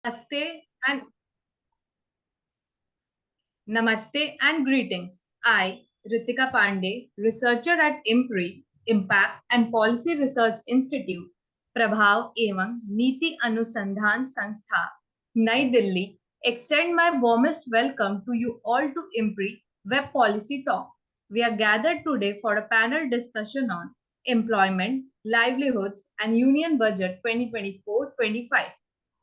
Namaste and Namaste and greetings. I, Ritika Pandey, researcher at IMPRI, Impact and Policy Research Institute, प्रभाव एवं नीति अनुसंधान संस्था नई Delhi, extend my warmest welcome to you all to IMPRI Web Policy Talk. We are gathered today for a panel discussion on employment, livelihoods, and Union Budget 2024-25.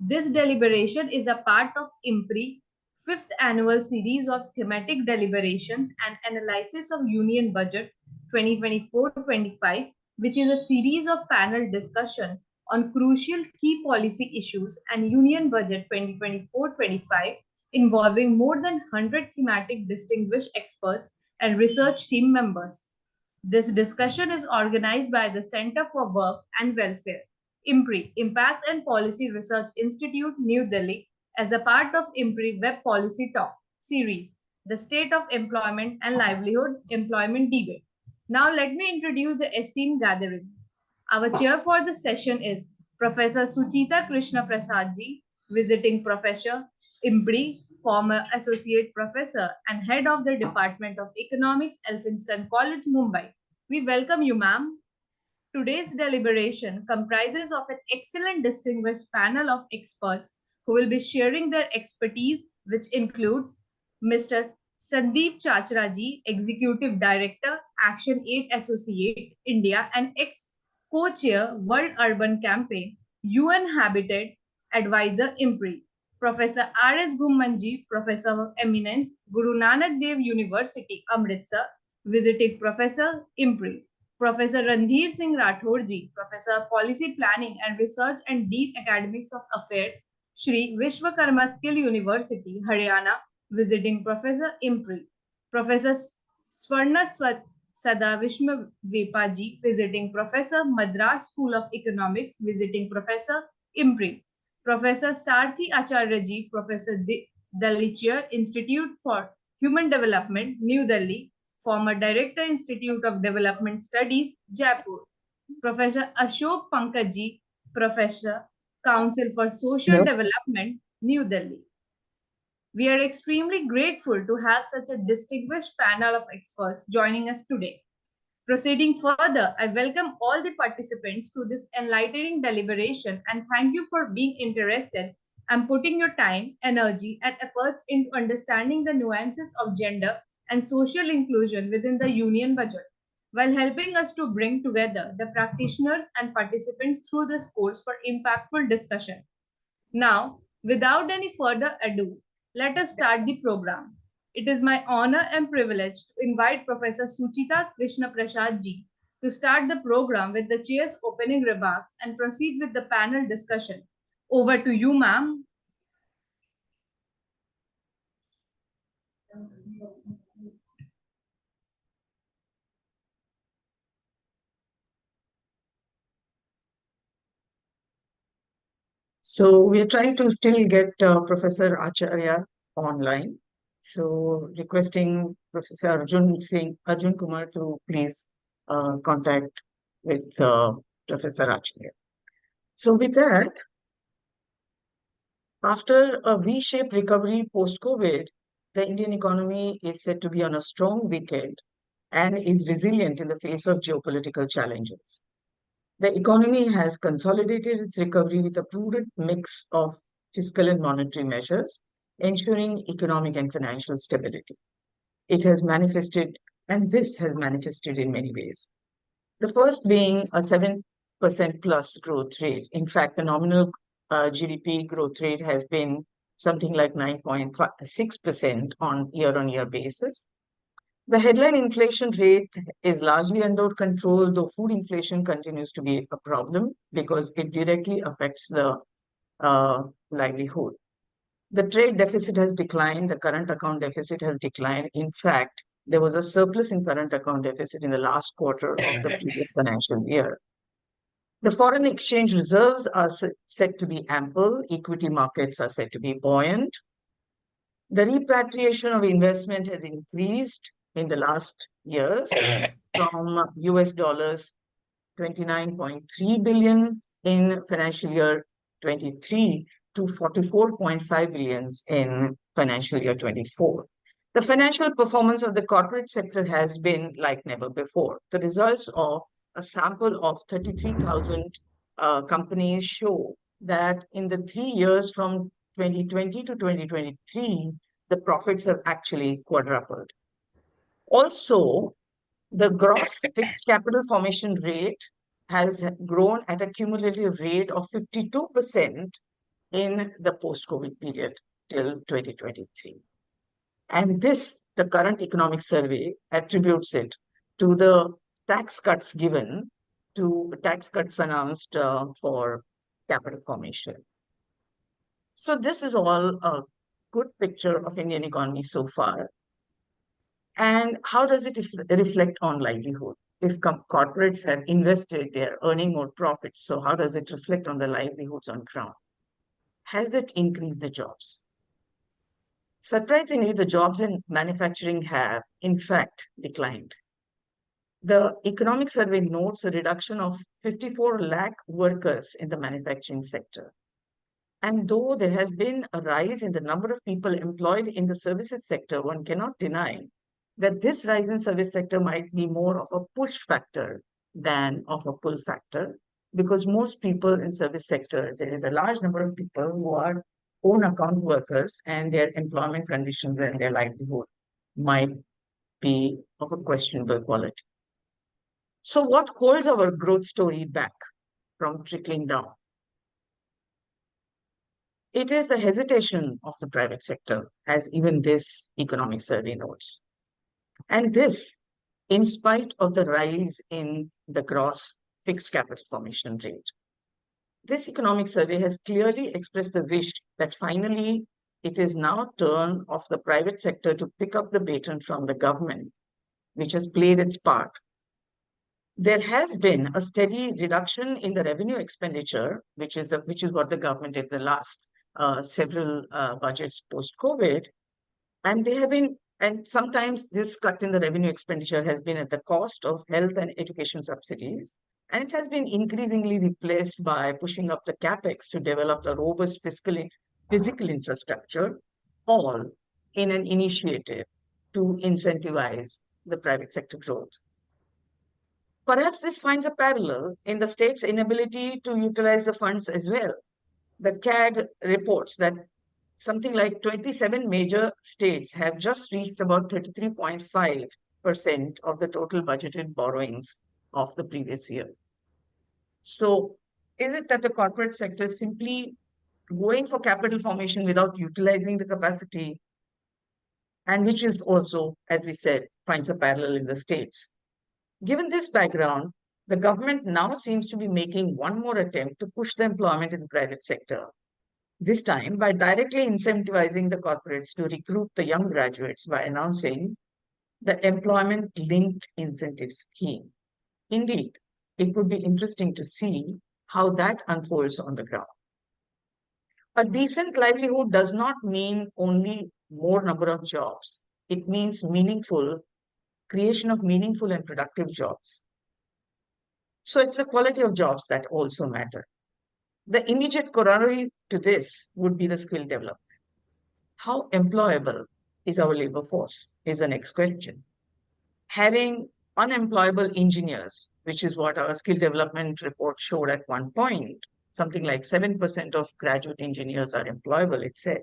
This deliberation is a part of IMPRI fifth annual series of thematic deliberations and analysis of Union Budget 2024-25, which is a series of panel discussion on crucial key policy issues and Union Budget 2024-25 involving more than 100 thematic distinguished experts and research team members. This discussion is organized by the Center for Work and Welfare, IMPRI, Impact and Policy Research Institute, New Delhi, as a part of IMPRI Web Policy Talk series, The State of Employment and Livelihood Employment Debate. Now let me introduce the esteemed gathering. Our chair for the session is Professor Suchita Krishnaprasad ji, visiting professor, IMPRI, former associate professor and head of the Department of Economics, Elphinstone College, Mumbai. We welcome you, ma'am. Today's deliberation comprises of an excellent distinguished panel of experts who will be sharing their expertise, which includes Mr. Sandeep Chachra ji, Executive Director, Action Aid Associate, India, and ex-co-chair, World Urban Campaign, UN Habitat Advisor, IMPRI. Professor R.S. Ghuman ji, Professor of Eminence, Guru Nanak Dev University, Amritsar, visiting Professor, IMPRI. Professor Randhir Singh Rathore ji, Professor of Policy Planning and Research and Dean Academics of Affairs, Shri Vishwakarma Skill University, Haryana, visiting Professor, IMPRI. Professor SWARNA SADASIVAM VEPA ji, visiting Professor, Madras School of Economics, visiting Professor, IMPRI. Professor Sarthi Acharya ji, Professor Delhi Chair, Institute for Human Development, New Delhi, former Director, Institute of Development Studies, Jaipur. Professor Ashok Pankaj ji, Professor, Council for Social Development, New Delhi. We are extremely grateful to have such a distinguished panel of experts joining us today. Proceeding further, I welcome all the participants to this enlightening deliberation and thank you for being interested and putting your time, energy, and efforts into understanding the nuances of gender and social inclusion within the Union Budget, while helping us to bring together the practitioners and participants through this course for impactful discussion. Now, without any further ado, let us start the program. It is my honor and privilege to invite Professor Suchita Krishnaprasad ji to start the program with the chair's opening remarks and proceed with the panel discussion. Over to you, ma'am. So we are trying to still get Professor Acharya online. So requesting Professor Arjun Kumar to please contact with Professor Acharya. So with that, after a V-shaped recovery post-COVID, the Indian economy is said to be on a strong wicket and is resilient in the face of geopolitical challenges. The economy has consolidated its recovery with a prudent mix of fiscal and monetary measures, ensuring economic and financial stability. It has manifested, and this has manifested in many ways. The first being a 7% plus growth rate. In fact, the nominal GDP growth rate has been something like 9.6% on year-on-year basis. The headline inflation rate is largely under control, though food inflation continues to be a problem because it directly affects the livelihood. The trade deficit has declined, the current account deficit has declined. In fact, there was a surplus in current account deficit in the last quarter of the previous financial year. The foreign exchange reserves are said to be ample, equity markets are said to be buoyant. The repatriation of investment has increased in the last years from US dollars 29.3 billion in financial year 23 to 44.5 billion in financial year 24. The financial performance of the corporate sector has been like never before. The results of a sample of 33,000 companies show that in the 3 years from 2020 to 2023, the profits have actually quadrupled. Also, the gross fixed capital formation rate has grown at a cumulative rate of 52% in the post-COVID period till 2023. And this, the current economic survey attributes it to the tax cuts given, to tax cuts announced for capital formation. So this is all a good picture of Indian economy so far. And how does it reflect on livelihood? If corporates have invested, they're earning more profits. So how does it reflect on the livelihoods on ground? Has it increased the jobs? Surprisingly, the jobs in manufacturing have, in fact, declined. The economic survey notes a reduction of 54 lakh workers in the manufacturing sector. And though there has been a rise in the number of people employed in the services sector, one cannot deny that this rise in service sector might be more of a push factor than of a pull factor, because most people in service sector, there is a large number of people who are own account workers and their employment conditions and their livelihood might be of a questionable quality. So what holds our growth story back from trickling down? It is the hesitation of the private sector, as even this economic survey notes. And this, in spite of the rise in the gross fixed capital formation rate. This economic survey has clearly expressed the wish that finally it is now turn of the private sector to pick up the baton from the government, which has played its part. There has been a steady reduction in the revenue expenditure, which is what the government did the last several budgets post-COVID, and they have been, and sometimes this cut in the revenue expenditure has been at the cost of health and education subsidies, and it has been increasingly replaced by pushing up the capex to develop a robust physical infrastructure, all in an initiative to incentivize the private sector growth. Perhaps this finds a parallel in the state's inability to utilize the funds as well. The CAG reports that something like 27 major states have just reached about 33.5% of the total budgeted borrowings of the previous year. So is it that the corporate sector is simply going for capital formation without utilizing the capacity, and which is also, as we said, finds a parallel in the states? Given this background, the government now seems to be making one more attempt to push the employment in the private sector, this time by directly incentivizing the corporates to recruit the young graduates by announcing the employment-linked incentive scheme. Indeed, it would be interesting to see how that unfolds on the ground. A decent livelihood does not mean only more number of jobs. It means creation of meaningful and productive jobs. So it's the quality of jobs that also matter. The immediate corollary to this would be the skill development. How employable is our labor force is the next question. Having unemployable engineers, which is what our skill development report showed at one point, something like 7% of graduate engineers are employable, it said.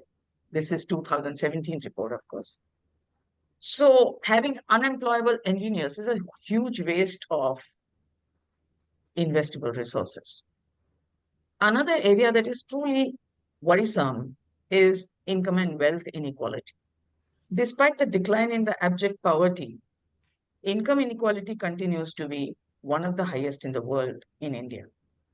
This is 2017 report, of course. So having unemployable engineers is a huge waste of investable resources. Another area that is truly worrisome is income and wealth inequality. Despite the decline in the abject poverty, income inequality continues to be one of the highest in the world in India.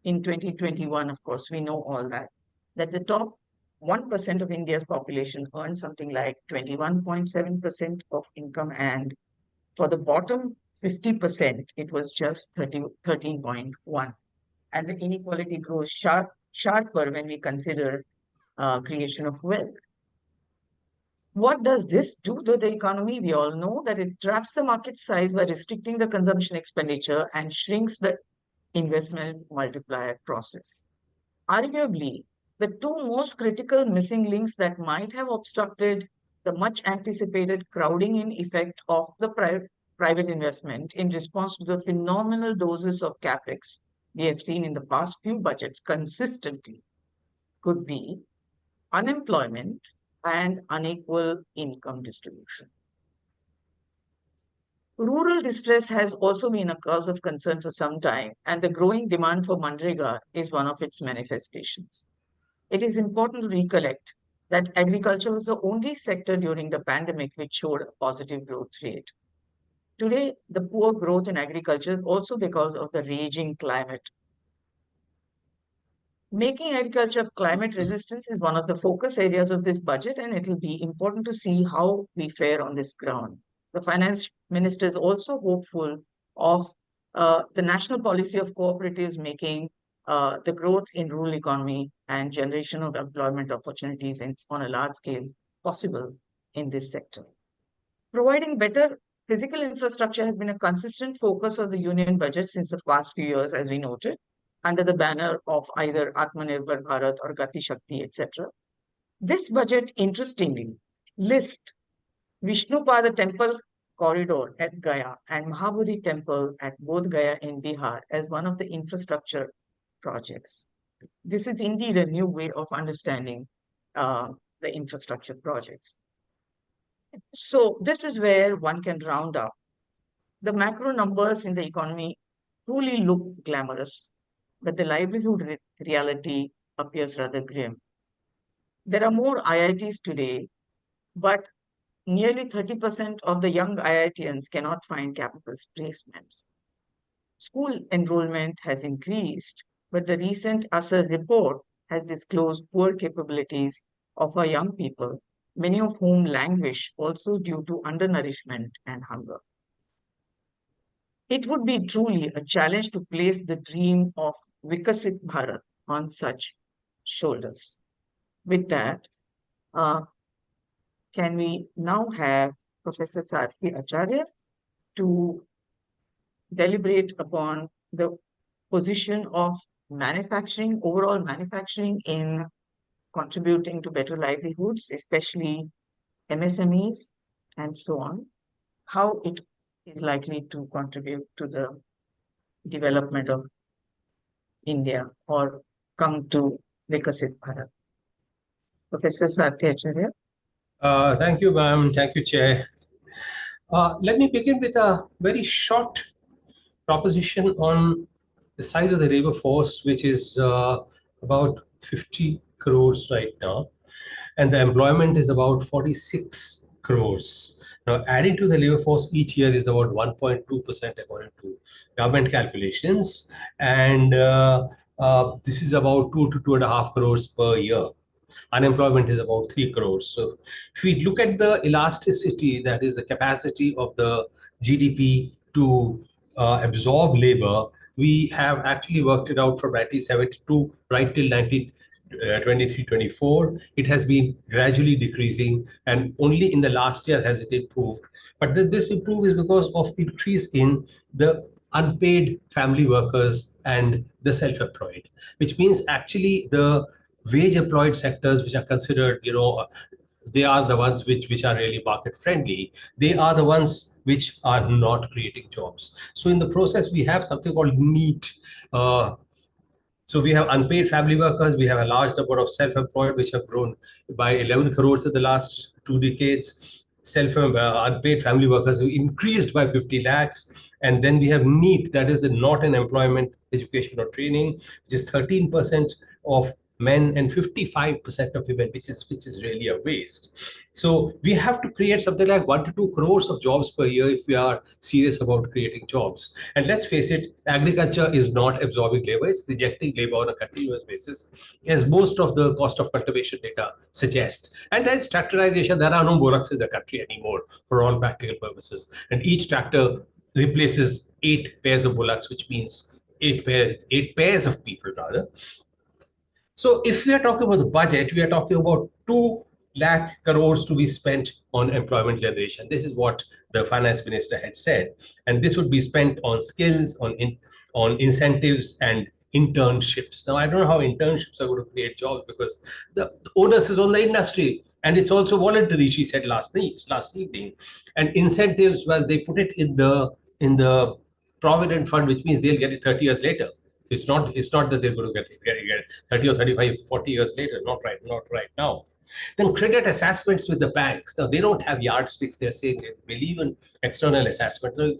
In 2021, of course, we know all that the top 1% of India's population earned something like 21.7% of income, and for the bottom 50%, it was just 13.1. And the inequality grows sharper when we consider creation of wealth. What does this do to the economy? We all know that it traps the market size by restricting the consumption expenditure and shrinks the investment multiplier process. Arguably, The two most critical missing links that might have obstructed the much anticipated crowding in effect of the private investment in response to the phenomenal doses of capex we have seen in the past few budgets consistently could be unemployment and unequal income distribution. Rural distress has also been a cause of concern for some time, and the growing demand for Manrega is one of its manifestations. It is important to recollect that agriculture was the only sector during the pandemic which showed a positive growth rate. Today, the poor growth in agriculture is also because of the raging climate. Making agriculture climate resistance is one of the focus areas of this budget, and it will be important to see how we fare on this ground. The finance minister is also hopeful of the national policy of cooperatives making the growth in rural economy and generation of employment opportunities on a large scale possible in this sector. Providing better physical infrastructure has been a consistent focus of the union budget since the past few years, as we noted, under the banner of either Atmanirbhar Bharat or Gati Shakti, etc. This budget, interestingly, lists Vishnupada Temple corridor at Gaya and Mahabodhi Temple at Bodh Gaya in Bihar as one of the infrastructure projects. This is indeed a new way of understanding the infrastructure projects. So this is where one can round up. The macro numbers in the economy truly look glamorous, but the livelihood reality appears rather grim. There are more IITs today, but nearly 30% of the young IITians cannot find campus placements. School enrollment has increased, but the recent ASER report has disclosed poor capabilities of our young people, many of whom languish also due to undernourishment and hunger. It would be truly a challenge to place the dream of Vikasit Bharat on such shoulders. With that, can we now have Professor Sarthi Acharya to deliberate upon the position of manufacturing, overall manufacturing in contributing to better livelihoods, especially MSMEs and so on, how it is likely to contribute to the development of India or come to Vikasit Bharat. Professor Sarthi Acharya. Thank you, ma'am. Thank you, Chair. Let me begin with a very short proposition on the size of the labor force, which is about 50 crores right now, and the employment is about 46 crores. Now, adding to the labor force each year is about 1.2% according to government calculations, and this is about 2 to 2.5 crores per year. Unemployment is about 3 crores. So if we look at the elasticity, that is the capacity of the GDP to absorb labor, we have actually worked it out from 1972 right till 1923-24. It has been gradually decreasing, and only in the last year has it improved. But this improve is because of increase in the unpaid family workers and the self-employed, which means actually the wage employed sectors, which are considered, they are the ones which are really market friendly. They are the ones which are not creating jobs. So in the process, we have something called NEET. So we have unpaid family workers. We have a large number of self-employed, which have grown by 11 crores in the last 2 decades. Unpaid family workers who increased by 50 lakhs. And then we have NEET, that is the not in employment, education or training, which is 13% of men and 55% of women, which is really a waste. So we have to create something like 1 to 2 crores of jobs per year if we are serious about creating jobs. And let's face it, agriculture is not absorbing labor, it's rejecting labor on a continuous basis, as most of the cost of cultivation data suggest. And then tractorization, there are no bullocks in the country anymore for all practical purposes. And each tractor replaces 8 pairs of bullocks, which means 8 pairs of people rather. So if we are talking about the budget, we are talking about 2 lakh crores to be spent on employment generation. This is what the finance minister had said. And this would be spent on skills, on incentives and internships. Now, I don't know how internships are going to create jobs, because the onus is on the industry. And it's also voluntary, she said last evening. And incentives, well, they put it in the provident fund, which means they'll get it 30 years later. So it's not that they're going to get it 30 or 35, 40 years later, not right now. Then credit assessments with the banks. Now, they don't have yardsticks. They're saying they believe in external assessment. So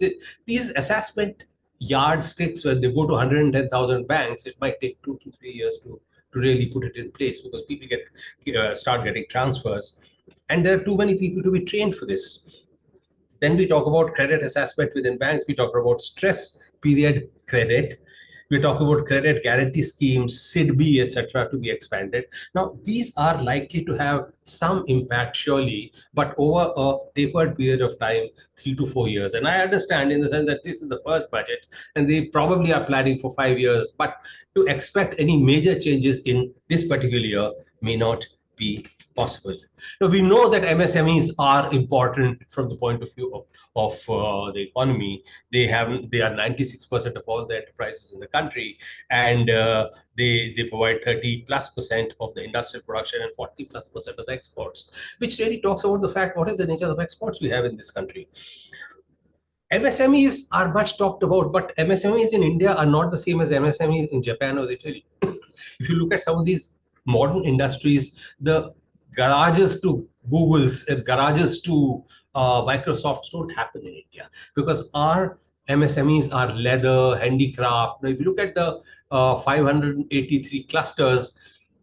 these assessment yardsticks, when they go to 110,000 banks, it might take 2 to 3 years to really put it in place, because people start getting transfers, and there are too many people to be trained for this. Then we talk about credit assessment within banks. We talk about stress period credit. We talk about credit guarantee schemes, SIDB, etc., to be expanded. Now, these are likely to have some impact, surely, but over a tapered period of time, 3 to 4 years. And I understand in the sense that this is the first budget, and they probably are planning for 5 years. But to expect any major changes in this particular year may not be possible. Now, we know that MSMEs are important from the point of view of the economy. They are 96% of all the enterprises in the country, and they provide 30+% of the industrial production and 40+% of the exports, which really talks about the fact, what is the nature of exports we have in this country. MSMEs are much talked about, but MSMEs in India are not the same as MSMEs in Japan or Italy. If you look at some of these modern industries, the garages to Googles and garages to Microsofts don't happen in India, because our MSMEs are leather, handicraft. Now, if you look at the 583 clusters,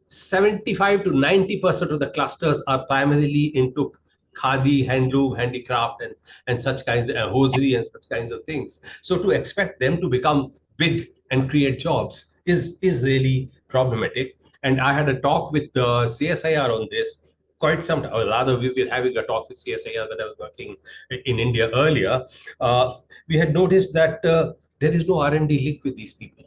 75 to 90% of the clusters are primarily into khadi, handloom, handicraft, and such kinds of hosiery and such kinds of things. So to expect them to become big and create jobs is really problematic. And I had a talk with the CSIR on this quite some time, or rather we were having a talk with CSIR that I was working in India earlier. We had noticed that there is no R&D link with these people.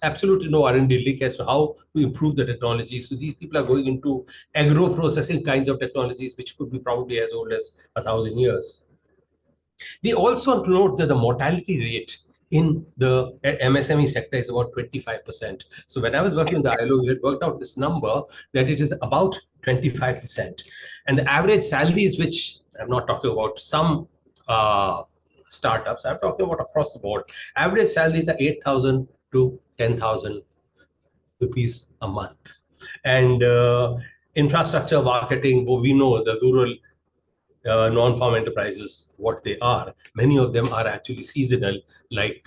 Absolutely no R&D link as to how to improve the technology. So these people are going into agro-processing kinds of technologies, which could be probably as old as 1,000 years. We also note that the mortality rate in the MSME sector is about 25%. So when I was working with the ILO, we had worked out this number that it is about 25%. And the average salaries, which I'm not talking about some startups, I'm talking about across the board, average salaries are 8,000 to 10,000 rupees a month. And infrastructure marketing, we know the rural non-farm enterprises, what they are. Many of them are actually seasonal, like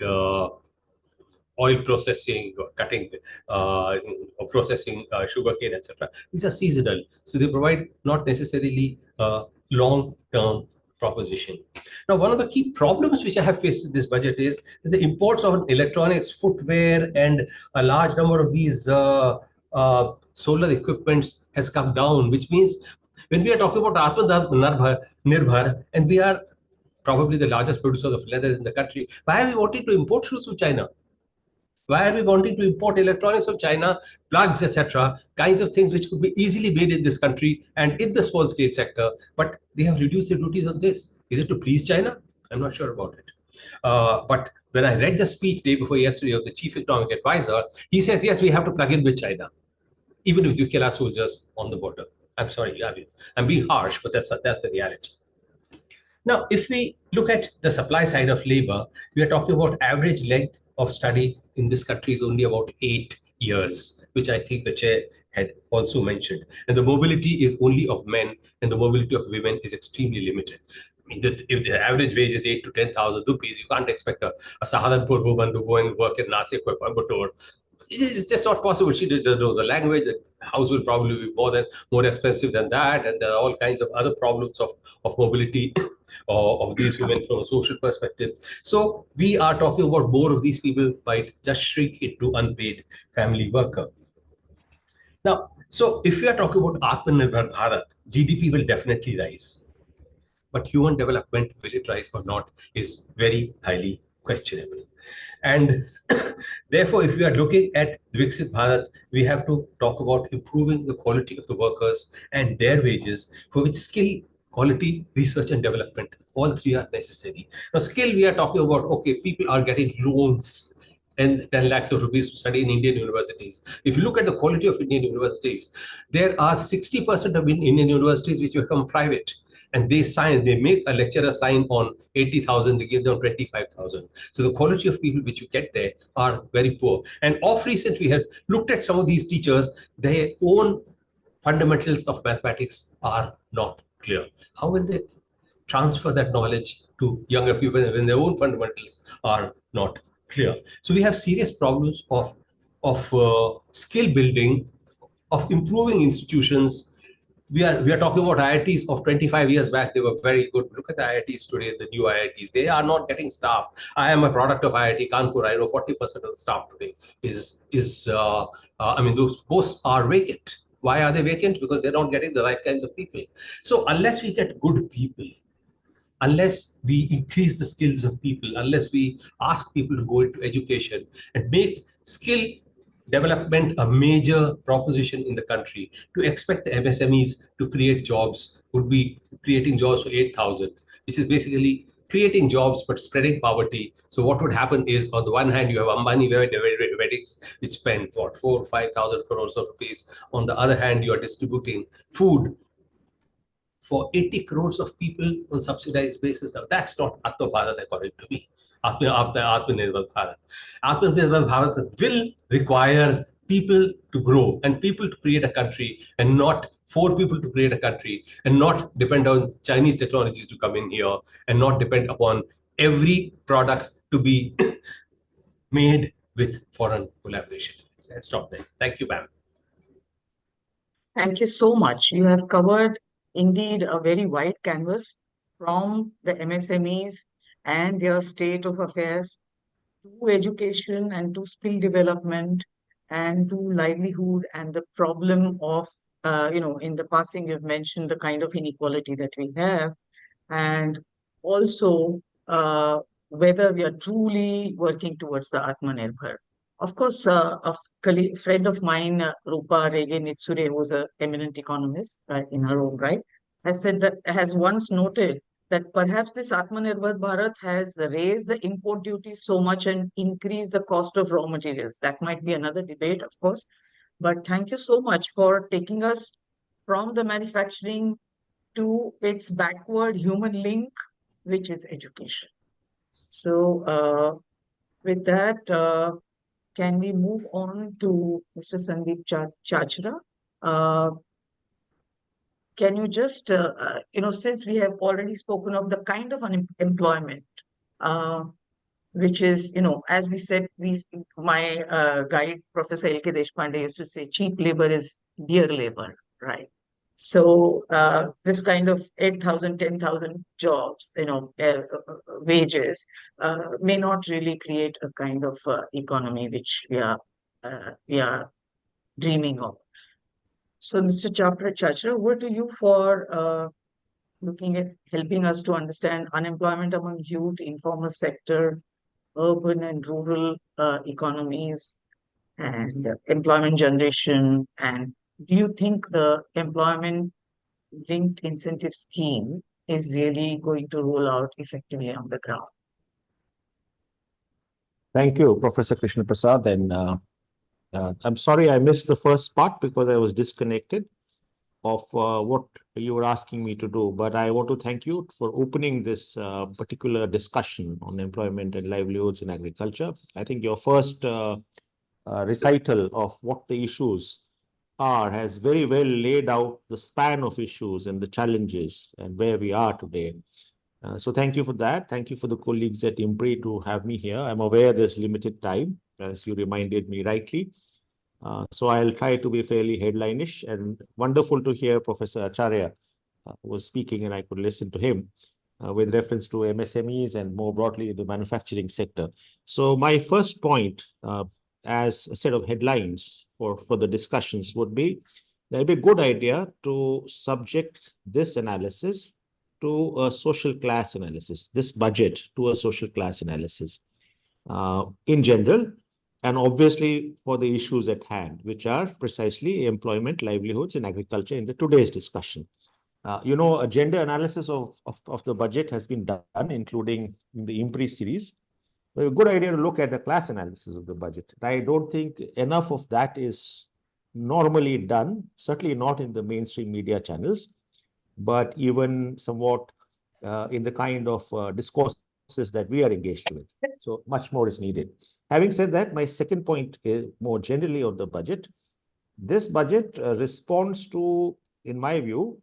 oil processing, or cutting, or processing sugarcane, etc. These are seasonal, so they provide not necessarily a long-term proposition. Now, one of the key problems which I have faced in this budget is that the imports of electronics, footwear, and a large number of these solar equipments has come down, which means when we are talking about Atmanirbhar, and we are probably the largest producer of leather in the country, why are we wanting to import shoes from China? Why are we wanting to import electronics from China, plugs, etc., kinds of things which could be easily made in this country and in the small scale sector, but they have reduced the duties on this? Is it to please China? I'm not sure about it. But when I read the speech day before yesterday of the chief economic advisor, he says, yes, we have to plug in with China, even if you kill our soldiers on the border. I'm sorry, I'm being harsh, but that's the reality. Now, if we look at the supply side of labor, we are talking about average length of study in this country is only about 8 years, which I think the chair had also mentioned. And the mobility is only of men, and the mobility of women is extremely limited. I mean, if the average wage is 8 to 10,000 rupees, you can't expect a Saharanpur woman to go and work in Nasik or Coimbatore. It's just not possible. She doesn't know the language. The house will probably be more expensive than that, and there are all kinds of other problems of mobility of these women from a social perspective. So we are talking about more of these people might just shrink into unpaid family worker. Now, so if we are talking about Atmanirbhar Bharat, GDP will definitely rise, but human development, will it rise or not, is very highly questionable. And therefore, if we are looking at Viksit Bharat, we have to talk about improving the quality of the workers and their wages, for which skill, quality, research, and development, all three are necessary. Now, skill, we are talking about, okay, people are getting loans and 10 lakhs of rupees to study in Indian universities. If you look at the quality of Indian universities, there are 60% of Indian universities which become private. And they make a lecturer sign on 80,000, they give them 25,000. So the quality of people which you get there are very poor. And of recent, we have looked at some of these teachers, their own fundamentals of mathematics are not clear. How will they transfer that knowledge to younger people when their own fundamentals are not clear? So we have serious problems of skill building, of improving institutions. We are talking about IITs of 25 years back. They were very good. Look at the IITs today, the new IITs. They are not getting staff. I am a product of IIT Kanpur. I know 40% of the staff today I mean, those posts are vacant. Why are they vacant? Because they're not getting the right kinds of people. So unless we get good people, unless we increase the skills of people, unless we ask people to go into education and make skill development a major proposition in the country, to expect the MSMEs to create jobs would be creating jobs for 8,000, which is basically creating jobs but spreading poverty. So what would happen is, on the one hand, you have Ambani weddings which spend what 4 or 5,000 crores of rupees. On the other hand, you are distributing food for 80 crores of people on subsidized basis. Now, that's not Atma Bharat according to me. Atmanirbhar Bharat. Atmanirbhar Bharat will require people to grow and people to create a country, and not for people to create a country, and not depend on Chinese technologies to come in here, and not depend upon every product to be made with foreign collaboration. Let's stop there. Thank you, ma'am. Thank you so much. You have covered indeed a very wide canvas, from the MSMEs and their state of affairs to education and to skill development and to livelihood, and the problem of, in the passing, you've mentioned the kind of inequality that we have, and also whether we are truly working towards the Atmanirbhar. Of course, friend of mine, Rupa Rege Nitsure, who was an eminent economist in her own right, has once noted that perhaps this Atmanirbhar Bharat has raised the import duty so much and increased the cost of raw materials. That might be another debate, of course. But thank you so much for taking us from the manufacturing to its backward human link, which is education. So with that, can we move on to Mr. Sandeep Chachra? Can you just, since we have already spoken of the kind of unemployment, which is, as we said, my guide, Professor L.K. Deshpande, used to say, cheap labor is dear labor, right? So this kind of 8,000, 10,000 jobs, wages, may not really create a kind of economy which we are dreaming of. So, Mr. Chachra, over to you for looking at helping us to understand unemployment among youth, informal sector, urban and rural economies, and employment generation. And do you think the employment linked incentive scheme is really going to roll out effectively on the ground? Thank you, Professor Krishnaprasad. And I'm sorry I missed the first part because I was disconnected of what you were asking me to do. But I want to thank you for opening this particular discussion on employment and livelihoods in agriculture. I think your first recital of what the issues are has very well laid out the span of issues and the challenges and where we are today. So thank you for that. Thank you for the colleagues at IMPRI to have me here. I'm aware there's limited time, as you reminded me rightly. So I'll try to be fairly headline-ish, and wonderful to hear Professor Acharya was speaking and I could listen to him with reference to MSMEs and more broadly the manufacturing sector. So my first point as a set of headlines for the discussions would be, it'd be a good idea to subject this analysis to a social class analysis, this budget to a social class analysis in general, and obviously for the issues at hand, which are precisely employment, livelihoods, and agriculture in the today's discussion. A gender analysis of the budget has been done, including in the IMPRI series. a good idea to look at the class analysis of the budget. I don't think enough of that is normally done, certainly not in the mainstream media channels, but even somewhat in the kind of discourses that we are engaged with. So much more is needed. Having said that, my second point is more generally on the budget. This budget responds to, in my view,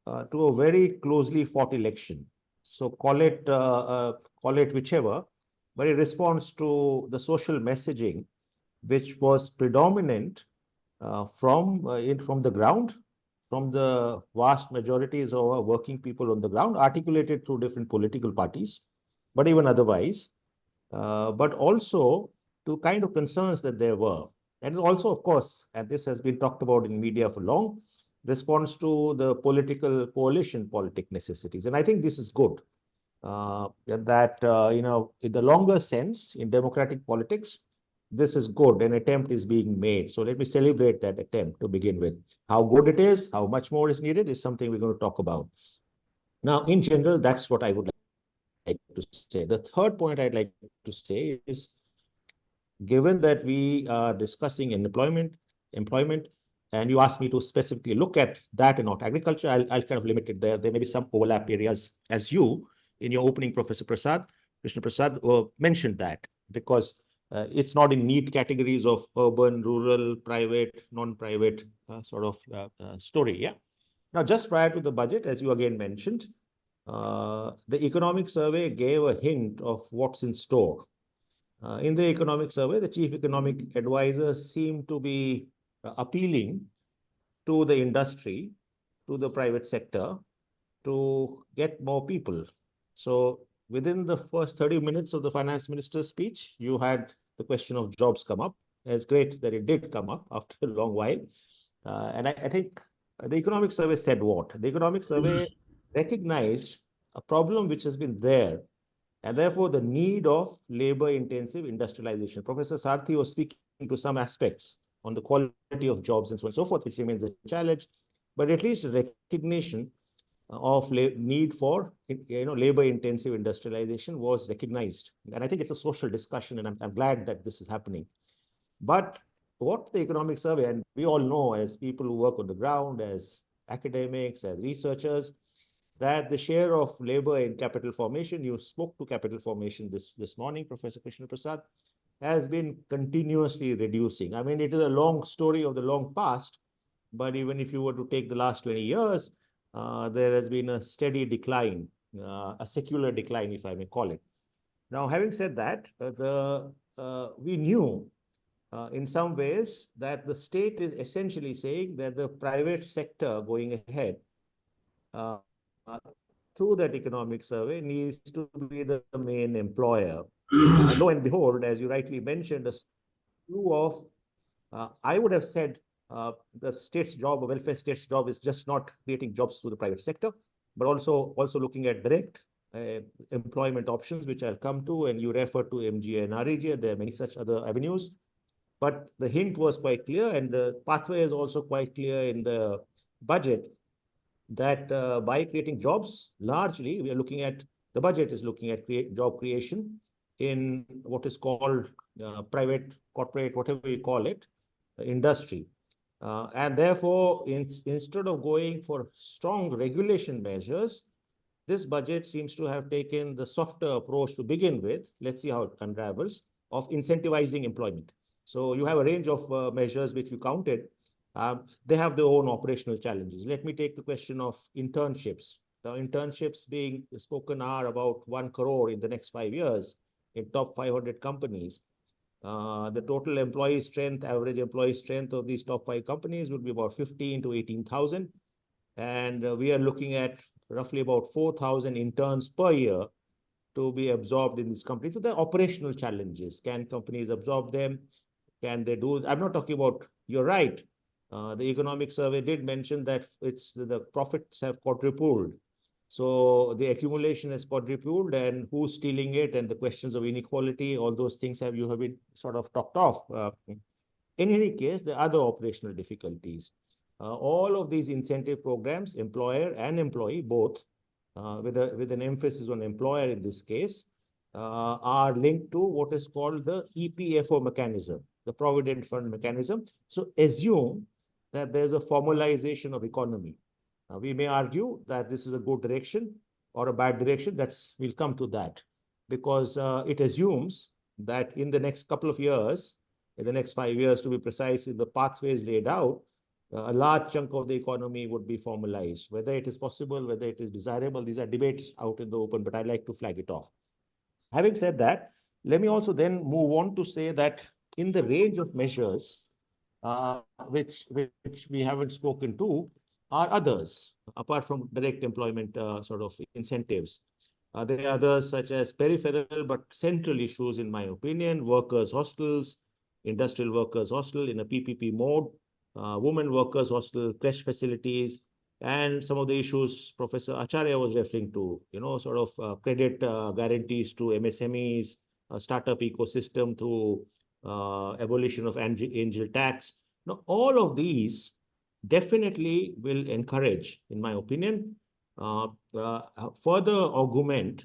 to a very closely fought election. So call it whichever, but it responds to the social messaging which was predominant from the ground, from the vast majorities of our working people on the ground, articulated through different political parties, but even otherwise, but also to kind of concerns that there were. And also, of course, and this has been talked about in media for long, response to the political coalition politic necessities. And I think this is good. That, in the longer sense, in democratic politics, this is good. An attempt is being made. So let me celebrate that attempt to begin with. How good it is, how much more is needed is something we're going to talk about. Now, in general, that's what I would like to say. The third point I'd like to say is, given that we are discussing employment, and you asked me to specifically look at that and not agriculture, I'll kind of limit it there. There may be some overlap areas, as you, in your opening, Professor Krishnaprasad, mentioned that, because it's not in neat categories of urban, rural, private, non-private sort of story. Yeah. Now, just prior to the budget, as you again mentioned, the economic survey gave a hint of what's in store. In the economic survey, the chief economic advisor seemed to be appealing to the industry, to the private sector, to get more people. So within the first 30 minutes of the finance minister's speech, you had the question of jobs come up. It's great that it did come up after a long while. And I think the economic survey said what? The economic survey recognized a problem which has been there, and therefore the need of labor-intensive industrialization. Professor Sarthi was speaking to some aspects on the quality of jobs and so on and so forth, which remains a challenge, but at least recognition of need for labor-intensive industrialization was recognized. And I think it's a social discussion, and I'm glad that this is happening. But what the economic survey, and we all know as people who work on the ground, as academics, as researchers, that the share of labor in capital formation, you spoke to capital formation this morning, Professor Krishnaprasad, has been continuously reducing. I mean, it is a long story of the long past, but even if you were to take the last 20 years, there has been a steady decline, a secular decline, if I may call it. Now, having said that, we knew in some ways that the state is essentially saying that the private sector going ahead through that economic survey needs to be the main employer. And lo and behold, as you rightly mentioned, a slew of, I would have said, the state's job, or welfare state's job, is just not creating jobs through the private sector, but also looking at direct employment options, which I'll come to, and you refer to MGA and REGA. There are many such other avenues. But the hint was quite clear, and the pathway is also quite clear in the budget, that by creating jobs, largely we are looking at, the budget is looking at job creation in what is called private, corporate, whatever you call it, industry. And therefore, instead of going for strong regulation measures, this budget seems to have taken the softer approach to begin with. Let's see how it unravels, of incentivizing employment. So you have a range of measures which you counted. They have their own operational challenges. Let me take the question of internships. The internships being spoken are about 1 crore in the next 5 years in top 500 companies. The total employee strength, average employee strength of these top 5 companies would be about 15 to 18,000. And we are looking at roughly about 4,000 interns per year to be absorbed in these companies. So there are operational challenges. Can companies absorb them? Can they do? I'm not talking about, you're right. The economic survey did mention that the profits have quadrupled. So the accumulation has quadrupled, and who's stealing it, and the questions of inequality, all those things you have been sort of talked off. In any case, there are other operational difficulties. All of these incentive programs, employer and employee both, with an emphasis on employer in this case, are linked to what is called the EPFO mechanism, the Provident Fund mechanism. So assume that there's a formalization of economy. We may argue that this is a good direction or a bad direction. We'll come to that, because it assumes that in the next couple of years, in the next 5 years to be precise, in the pathways laid out, a large chunk of the economy would be formalized. Whether it is possible, whether it is desirable, these are debates out in the open, but I like to flag it off. Having said that, let me also then move on to say that in the range of measures which we haven't spoken to are others, apart from direct employment sort of incentives. There are others such as peripheral but central issues, in my opinion: workers' hostels, industrial workers' hostel in a PPP mode, women workers' hostel, creche facilities, and some of the issues Professor Acharya was referring to, sort of credit guarantees to MSMEs, startup ecosystem through abolition of angel tax. Now, all of these definitely will encourage, in my opinion, further augment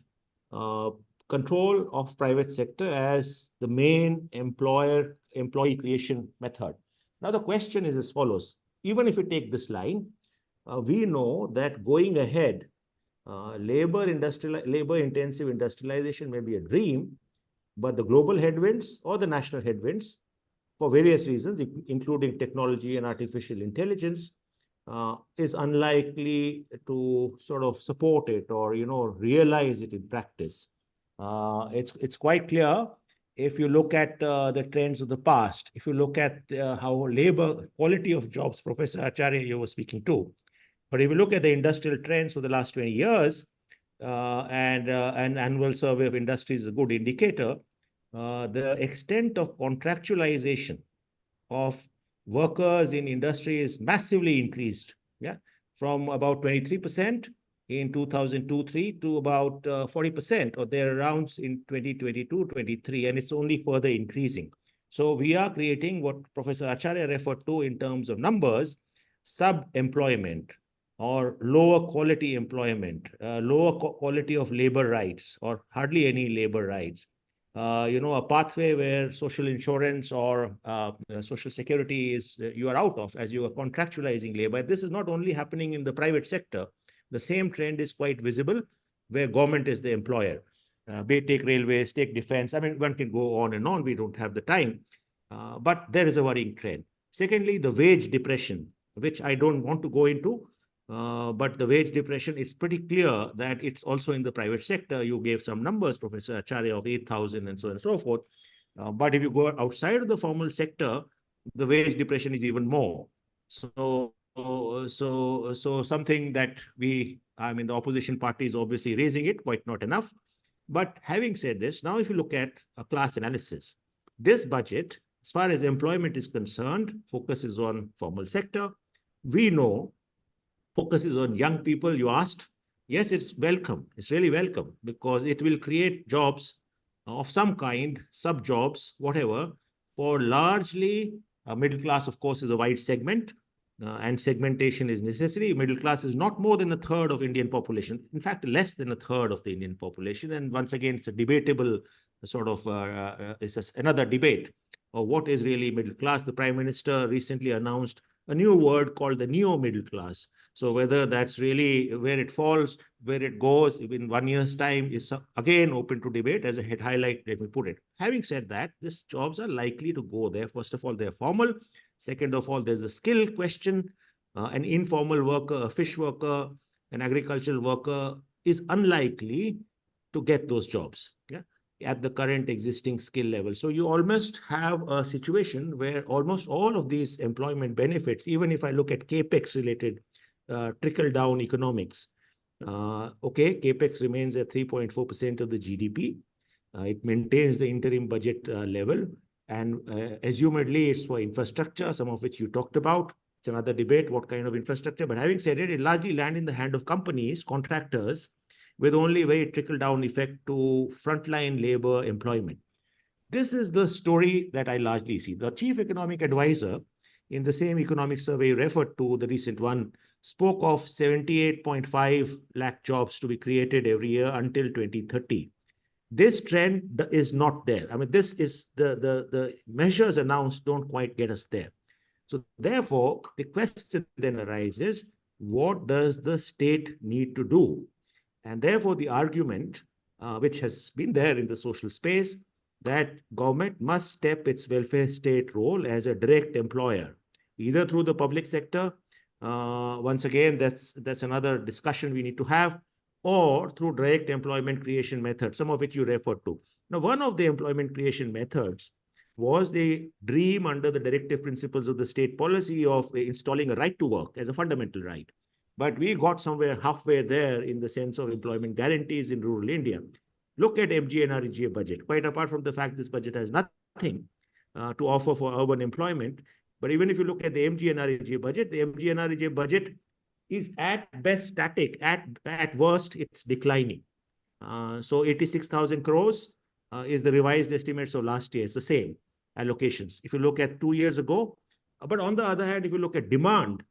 control of private sector as the main employee creation method. Now, the question is as follows. Even if we take this line, we know that going ahead, labor-intensive industrialization may be a dream, but the global headwinds or the national headwinds, for various reasons, including technology and artificial intelligence, is unlikely to sort of support it or realize it in practice. It's quite clear if you look at the trends of the past. If you look at how labor quality of jobs, Professor Acharya, you were speaking to, but if you look at the industrial trends for the last 20 years, and an annual survey of industry is a good indicator, the extent of contractualization of workers in industry is massively increased, from about 23% in 2002-03 to about 40% or thereabouts in 2022-23, and it's only further increasing. So we are creating what Professor Acharya referred to in terms of numbers: sub-employment or lower quality employment, lower quality of labor rights or hardly any labor rights. A pathway where social insurance or social security is you are out of as you are contractualizing labor. This is not only happening in the private sector. The same trend is quite visible where government is the employer. Take railways, take defense. I mean, one can go on and on. We don't have the time. But there is a worrying trend. Secondly, the wage depression, which I don't want to go into. But the wage depression, it's pretty clear that it's also in the private sector. You gave some numbers, Professor Acharya, of 8,000 and so on and so forth. But if you go outside of the formal sector, the wage depression is even more. So something that the opposition party is obviously raising it, quite not enough. But having said this, now if you look at a class analysis, this budget, as far as employment is concerned, focuses on formal sector. We know focuses on young people. You asked. Yes, it's welcome. It's really welcome because it will create jobs of some kind, sub-jobs, whatever, for largely middle class. Of course, is a wide segment and segmentation is necessary. Middle class is not more than a third of Indian population. In fact, less than a third of the Indian population. And once again, it's a debatable sort of, it's another debate of what is really middle class. The Prime Minister recently announced a new word called the neo-middle class. So whether that's really where it falls, where it goes in 1 year's time is again open to debate. As a head highlight, let me put it. Having said that, these jobs are likely to go there. First of all, they're formal. Second of all, there's a skill question. An informal worker, a fish worker, an agricultural worker is unlikely to get those jobs at the current existing skill level. So you almost have a situation where almost all of these employment benefits, even if I look at capex related trickle-down economics. Capex remains at 3.4% of the GDP. It maintains the interim budget level, and assumedly it's for infrastructure, some of which you talked about. It's another debate, what kind of infrastructure. But having said it, it largely lands in the hand of companies, contractors, with only very trickle-down effect to frontline labor employment. This is the story that I largely see. The chief economic advisor in the same economic survey referred to, the recent one, spoke of 78.5 lakh jobs to be created every year until 2030. This trend is not there. I mean, this is the measures announced don't quite get us there. So therefore, the question then arises, what does the state need to do? And therefore, the argument, which has been there in the social space, that government must step its welfare state role as a direct employer, either through the public sector. Once again, that's another discussion we need to have, or through direct employment creation methods, some of which you referred to. Now, one of the employment creation methods was the dream under the directive principles of the state policy of installing a right to work as a fundamental right. But we got somewhere halfway there in the sense of employment guarantees in rural India. Look at MGNREGA budget. Quite apart from the fact this budget has nothing to offer for urban employment, but even if you look at the MGNREGA budget is at best static. At worst, it's declining. So 86,000 crores is the revised estimates of last year. It's the same allocations. If you look at 2 years ago, but on the other hand, if you look at demand,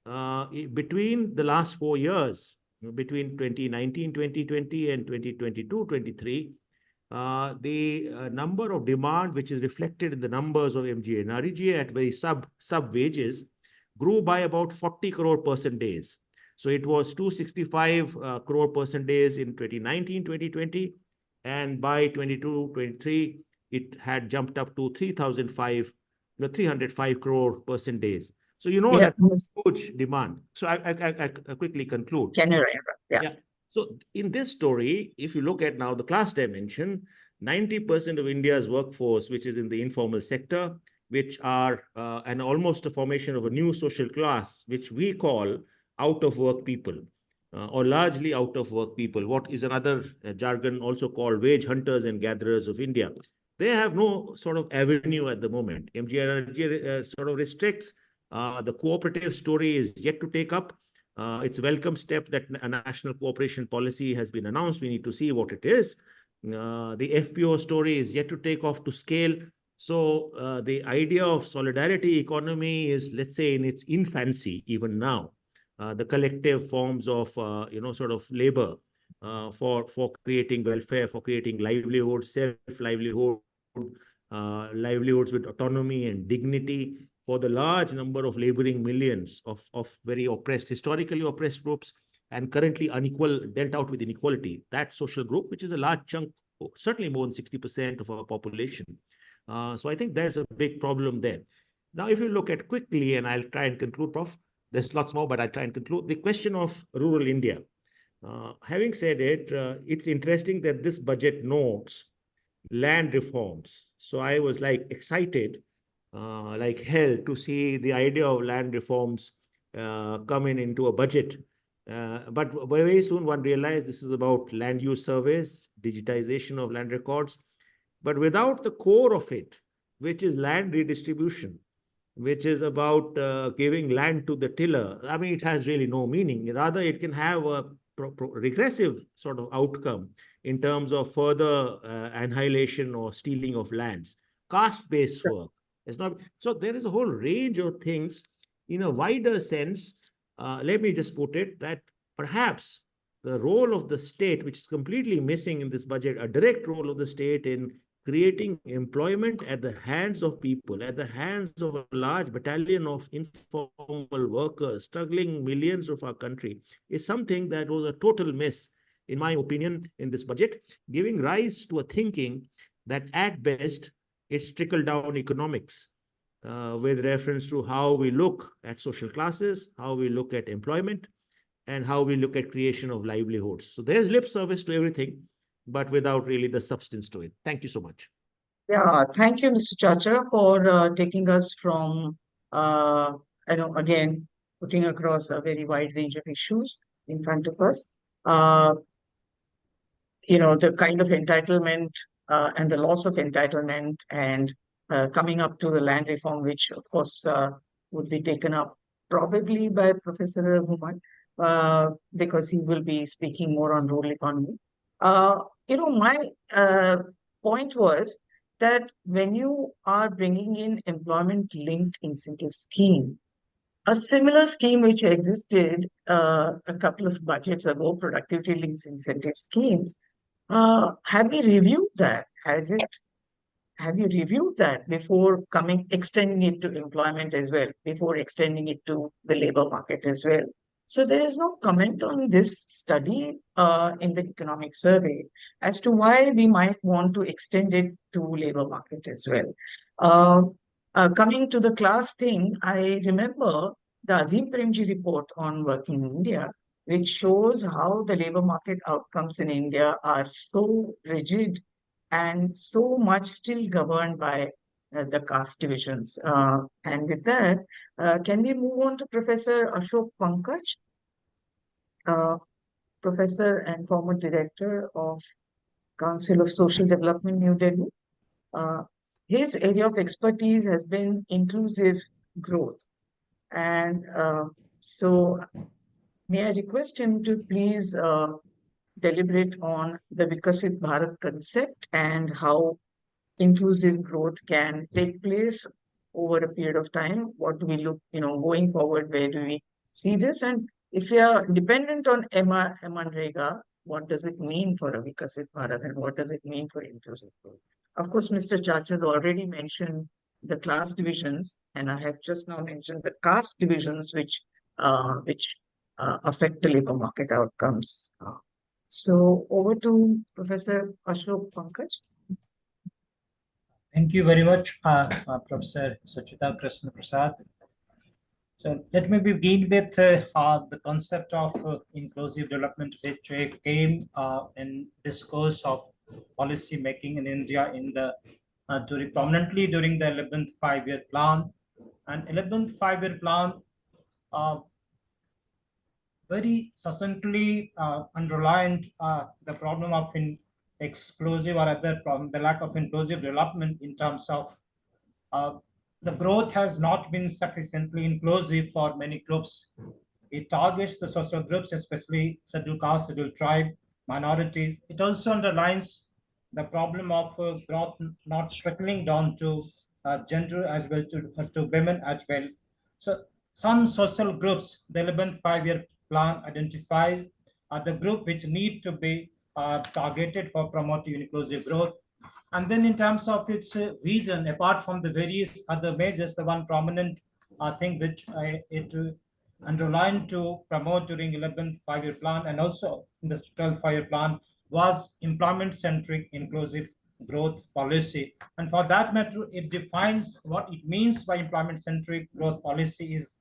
between the last 4 years, between 2019, 2020 and 2022, 23, the number of demand, which is reflected in the numbers of MGNREGA at very sub wages, grew by about 40 crore person days. So it was 265 crore person days in 2019, 2020, and by 22, 23, it had jumped up to 305 crore person days. So you know that huge demand. So I quickly conclude. Yeah. So in this story, if you look at now the class dimension, 90% of India's workforce, which is in the informal sector, which are an almost a formation of a new social class, which we call out-of-work people, or largely out-of-work people, what is another jargon also called wage hunters and gatherers of India. They have no sort of avenue at the moment. MGNREGA sort of restricts. The cooperative story is yet to take up. It's a welcome step that a national cooperation policy has been announced. We need to see what it is. The FPO story is yet to take off to scale. So the idea of solidarity economy is, let's say, in its infancy even now. The collective forms of, sort of labor for creating welfare, for creating livelihood, self-livelihood, livelihoods with autonomy and dignity for the large number of laboring millions of very oppressed, historically oppressed groups and currently dealt out with inequality. That social group, which is a large chunk, certainly more than 60% of our population. So I think there's a big problem there. Now, if you look at quickly, and I'll try and conclude, Prof, there's lots more, but I'll try and conclude. The question of rural India. Having said it, it's interesting that this budget notes land reforms. So I was like excited, like hell, to see the idea of land reforms coming into a budget. But very soon one realized this is about land use surveys, digitization of land records, but without the core of it, which is land redistribution, which is about giving land to the tiller. I mean, it has really no meaning. Rather, it can have a regressive sort of outcome in terms of further annihilation or stealing of lands. Caste-based work. It's not. So there is a whole range of things in a wider sense. Let me just put it that perhaps the role of the state, which is completely missing in this budget, a direct role of the state in creating employment at the hands of people, at the hands of a large battalion of informal workers, struggling millions of our country, is something that was a total miss, in my opinion, in this budget, giving rise to a thinking that at best, it's trickle-down economics with reference to how we look at social classes, how we look at employment, and how we look at creation of livelihoods. So there's lip service to everything, but without really the substance to it. Thank you so much. Yeah, thank you, Mr. Chachra, for taking us from, again, putting across a very wide range of issues in front of us. The kind of entitlement and the loss of entitlement and coming up to the land reform, which of course would be taken up probably by Professor Ghuman, because he will be speaking more on rural economy. My point was that when you are bringing in employment-linked incentive scheme, a similar scheme which existed a couple of budgets ago, productivity-linked incentive schemes, Have we reviewed that? Have you reviewed that before extending it to employment as well, before extending it to the labor market as well? So there is no comment on this study in the economic survey as to why we might want to extend it to labor market as well. Uh, Coming to the class thing, I remember the Azim Premji report on working in India, which shows how the labor market outcomes in India are so rigid and so much still governed by the caste divisions. And with that, can we move on to Professor Ashok Pankaj, uh, Professor and former Director of Council of Social Development, New Delhi? Uh, his area of expertise has been inclusive growth. And so may I request him to please deliberate on the Vikasit Bharat concept and how inclusive growth can take place over a period of time? What do we look, going forward, where do we see this? And if we are dependent on MNREGA, what does it mean for a Vikasit Bharat and what does it mean for inclusive growth? Of course, Mr. Chachra has already mentioned the class divisions, and I have just now mentioned the caste divisions which affect the labor market outcomes. So over to Professor Ashok Pankaj. Thank you very much, Professor Suchita Krishnaprasad. So let me begin with the concept of inclusive development, which came in discourse of policy making in India prominently during the 11th five-year plan. And 11th five-year plan very succinctly underlined the problem of exclusive or other problem, the lack of inclusive development in terms of the growth has not been sufficiently inclusive for many groups. It targets the social groups, especially scheduled caste, scheduled tribe, minorities. It also underlines the problem of growth not trickling down to gender as well, to women as well. So some social groups, the 11th five-year plan identifies the group which need to be targeted for promoting inclusive growth. And then in terms of its vision, apart from the various other measures, the one prominent thing which it underlined to promote during 11th five-year plan and also in the 12th five-year plan was employment-centric inclusive growth policy. And for that matter, it defines what it means by employment-centric growth policy is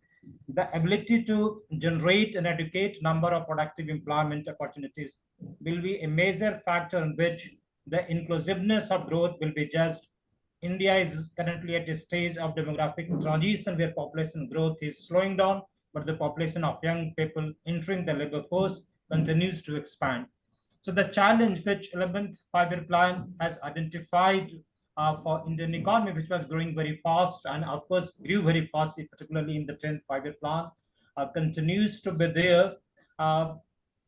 the ability to generate and educate number of productive employment opportunities will be a major factor in which the inclusiveness of growth will be judged. India is currently at a stage of demographic transition where population growth is slowing down, but the population of young people entering the labor force continues to expand. So the challenge which 11th five-year plan has identified for Indian economy, which was growing very fast and of course grew very fast, particularly in the 10th five-year plan, continues to be there.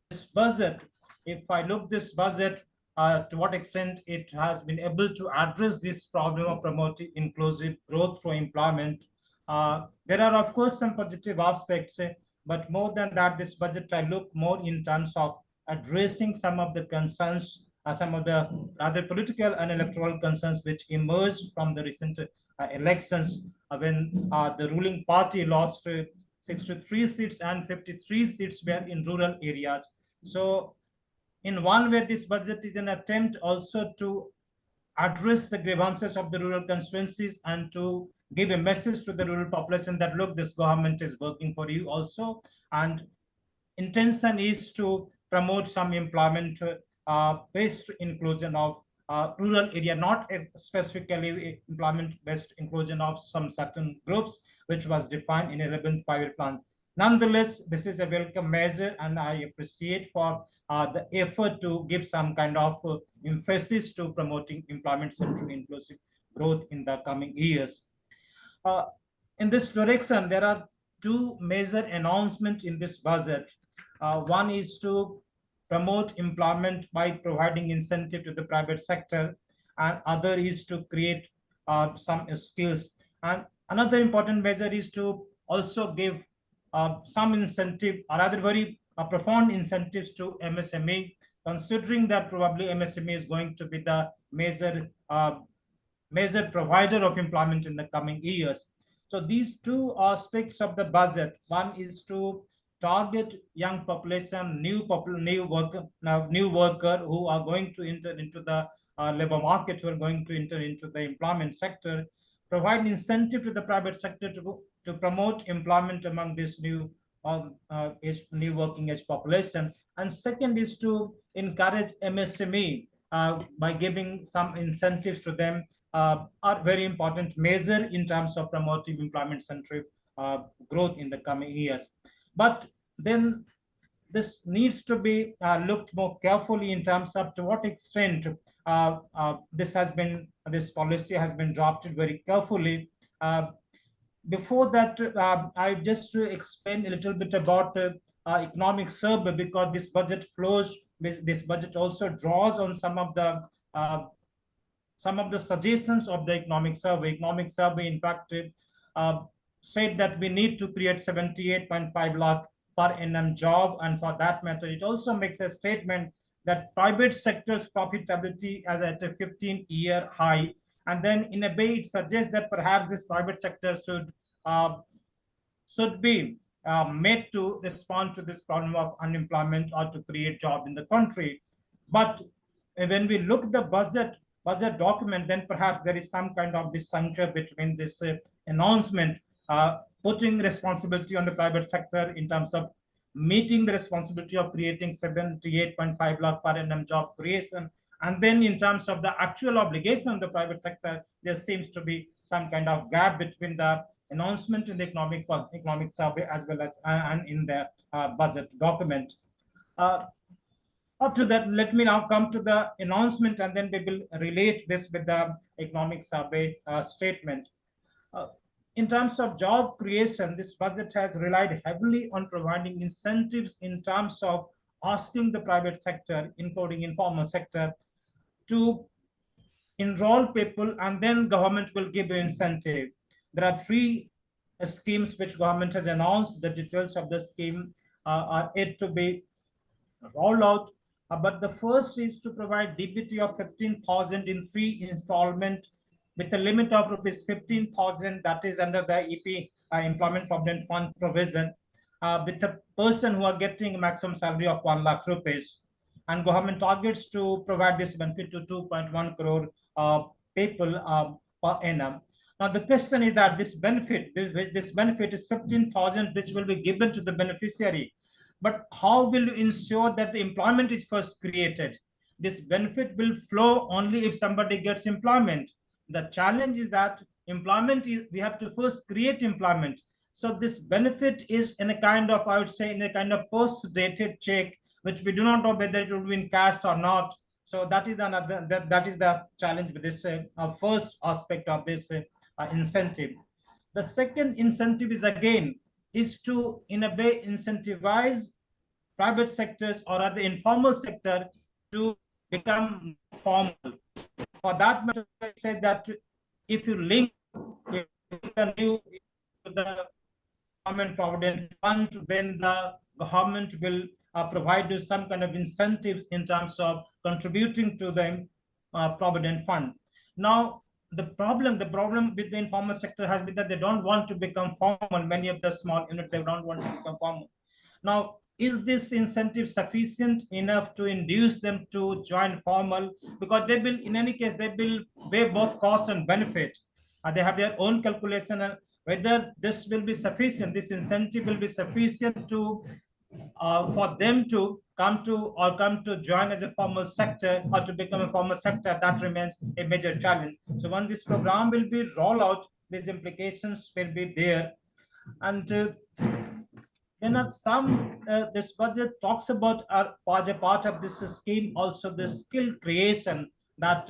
This budget, if I look this budget, to what extent it has been able to address this problem of promoting inclusive growth through employment. There are, of course, some positive aspects, but more than that, this budget I look more in terms of addressing some of the concerns, some of the rather political and electoral concerns which emerged from the recent elections when the ruling party lost 63 seats and 53 seats were in rural areas. So in one way, this budget is an attempt also to address the grievances of the rural constituencies and to give a message to the rural population that, look, this government is working for you also. And intention is to promote some employment based inclusion of rural area, not specifically employment based inclusion of some certain groups, which was defined in 11th five-year plan. Nonetheless, this is a welcome measure, and I appreciate for the effort to give some kind of emphasis to promoting employment-centered inclusive growth in the coming years. In this direction, there are two major announcements in this budget. One is to promote employment by providing incentive to the private sector, and other is to create some skills. And another important measure is to also give some incentive, or rather very profound incentives to MSME considering that probably MSME is going to be the major provider of employment in the coming years. So these two aspects of the budget, one is to target young population, new worker who are going to enter into the labor market, who are going to enter into the employment sector, provide incentive to the private sector to promote employment among this new working age population. And second is to encourage MSME by giving some incentives to them, are very important measure in terms of promoting employment-centric growth in the coming years. But then this needs to be looked more carefully in terms of to what extent this policy has been drafted very carefully. Before that, I just to explain a little bit about economic survey, because this budget also draws on some of the suggestions of the economic survey. Economic survey, in fact, said that we need to create 78.5 lakh per annum job, and for that matter, it also makes a statement that private sector's profitability is at a 15-year high. And then in a way, it suggests that perhaps this private sector should be made to respond to this problem of unemployment or to create jobs in the country. But when we look at the budget document, then perhaps there is some kind of disjuncture between this announcement putting responsibility on the private sector in terms of meeting the responsibility of creating 78.5 lakh per annum job creation, and then in terms of the actual obligation of the private sector, there seems to be some kind of gap between the announcement in the economic survey as well as and in the budget document. Up to that, let me now come to the announcement, and then we will relate this with the economic survey statement. In terms of job creation, this budget has relied heavily on providing incentives in terms of asking the private sector, including informal sector, to enroll people, and then government will give an incentive. There are three schemes which government has announced. The details of the scheme are yet to be rolled out. But the first is to provide DBT of 15,000 in 3 installments with a limit of rupees 15,000, that is under the EP Employment Provident Fund provision, with a person who are getting a maximum salary of 1 lakh rupees. And government targets to provide this benefit to 2.1 crore people per annum. Now the question is that this benefit is 15,000, which will be given to the beneficiary. But how will you ensure that the employment is first created? This benefit will flow only if somebody gets employment. The challenge is that we have to first create employment. So this benefit is in a kind of, I would say, in a kind of post-dated check, which we do not know whether it will be in cash or not. So that is the challenge with this first aspect of this incentive. The second incentive is to, in a way, incentivize private sectors or other informal sector to become formal. For that matter, I said that if you link the new to the government provident fund, then the government will provide you some kind of incentives in terms of contributing to the provident fund. Now, the problem with the informal sector has been that they don't want to become formal. Many of the small units, they don't want to become formal. Now, is this incentive sufficient enough to induce them to join formal? Because they will, in any case, they will weigh both cost and benefit. They have their own calculation, and whether this will be sufficient, this incentive will be sufficient to for them to come to join as a formal sector or to become a formal sector, that remains a major challenge. So when this program will be rolled out, these implications will be there. And then this budget talks about as a part of this scheme also the skill creation, that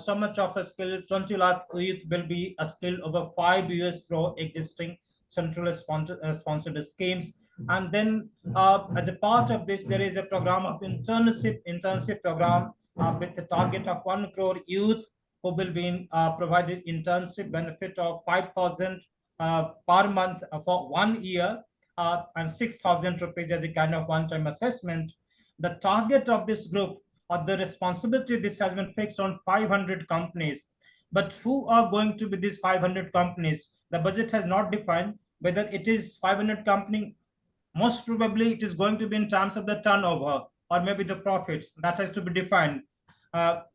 so much of a skill, 20 lakh youth will be a skill over 5 years through existing central sponsored schemes. And then as a part of this, there is a program of internship program with a target of 1 crore youth who will be provided internship benefit of 5,000 per month for 1 year, and 6,000 rupees as a kind of one-time assessment. the target of this group or the responsibility, this has been fixed on 500 companies. But who are going to be these 500 companies? The budget has not defined whether it is 500 company. Most probably it is going to be in terms of the turnover or maybe the profits. That has to be defined.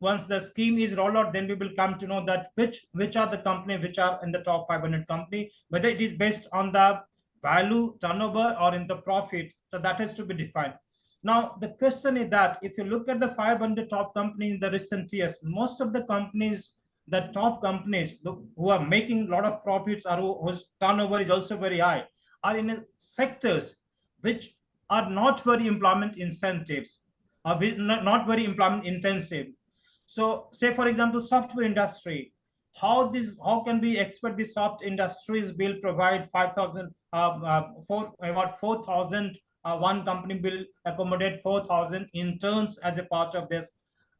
Once the scheme is rolled out, then we will come to know that which are the company which are in the top 500 company, whether it is based on the value turnover or in the profit. So that has to be defined. Now the question is that if you look at the 500 top companies in the recent years, most of the companies, the top companies who are making a lot of profits or whose turnover is also very high, are in sectors which are not very employment incentives, or not very employment intensive. So say for example, software industry, how can we expect the soft industries will provide 5,000 for about 4,000, one company will accommodate 4,000 interns as a part of this,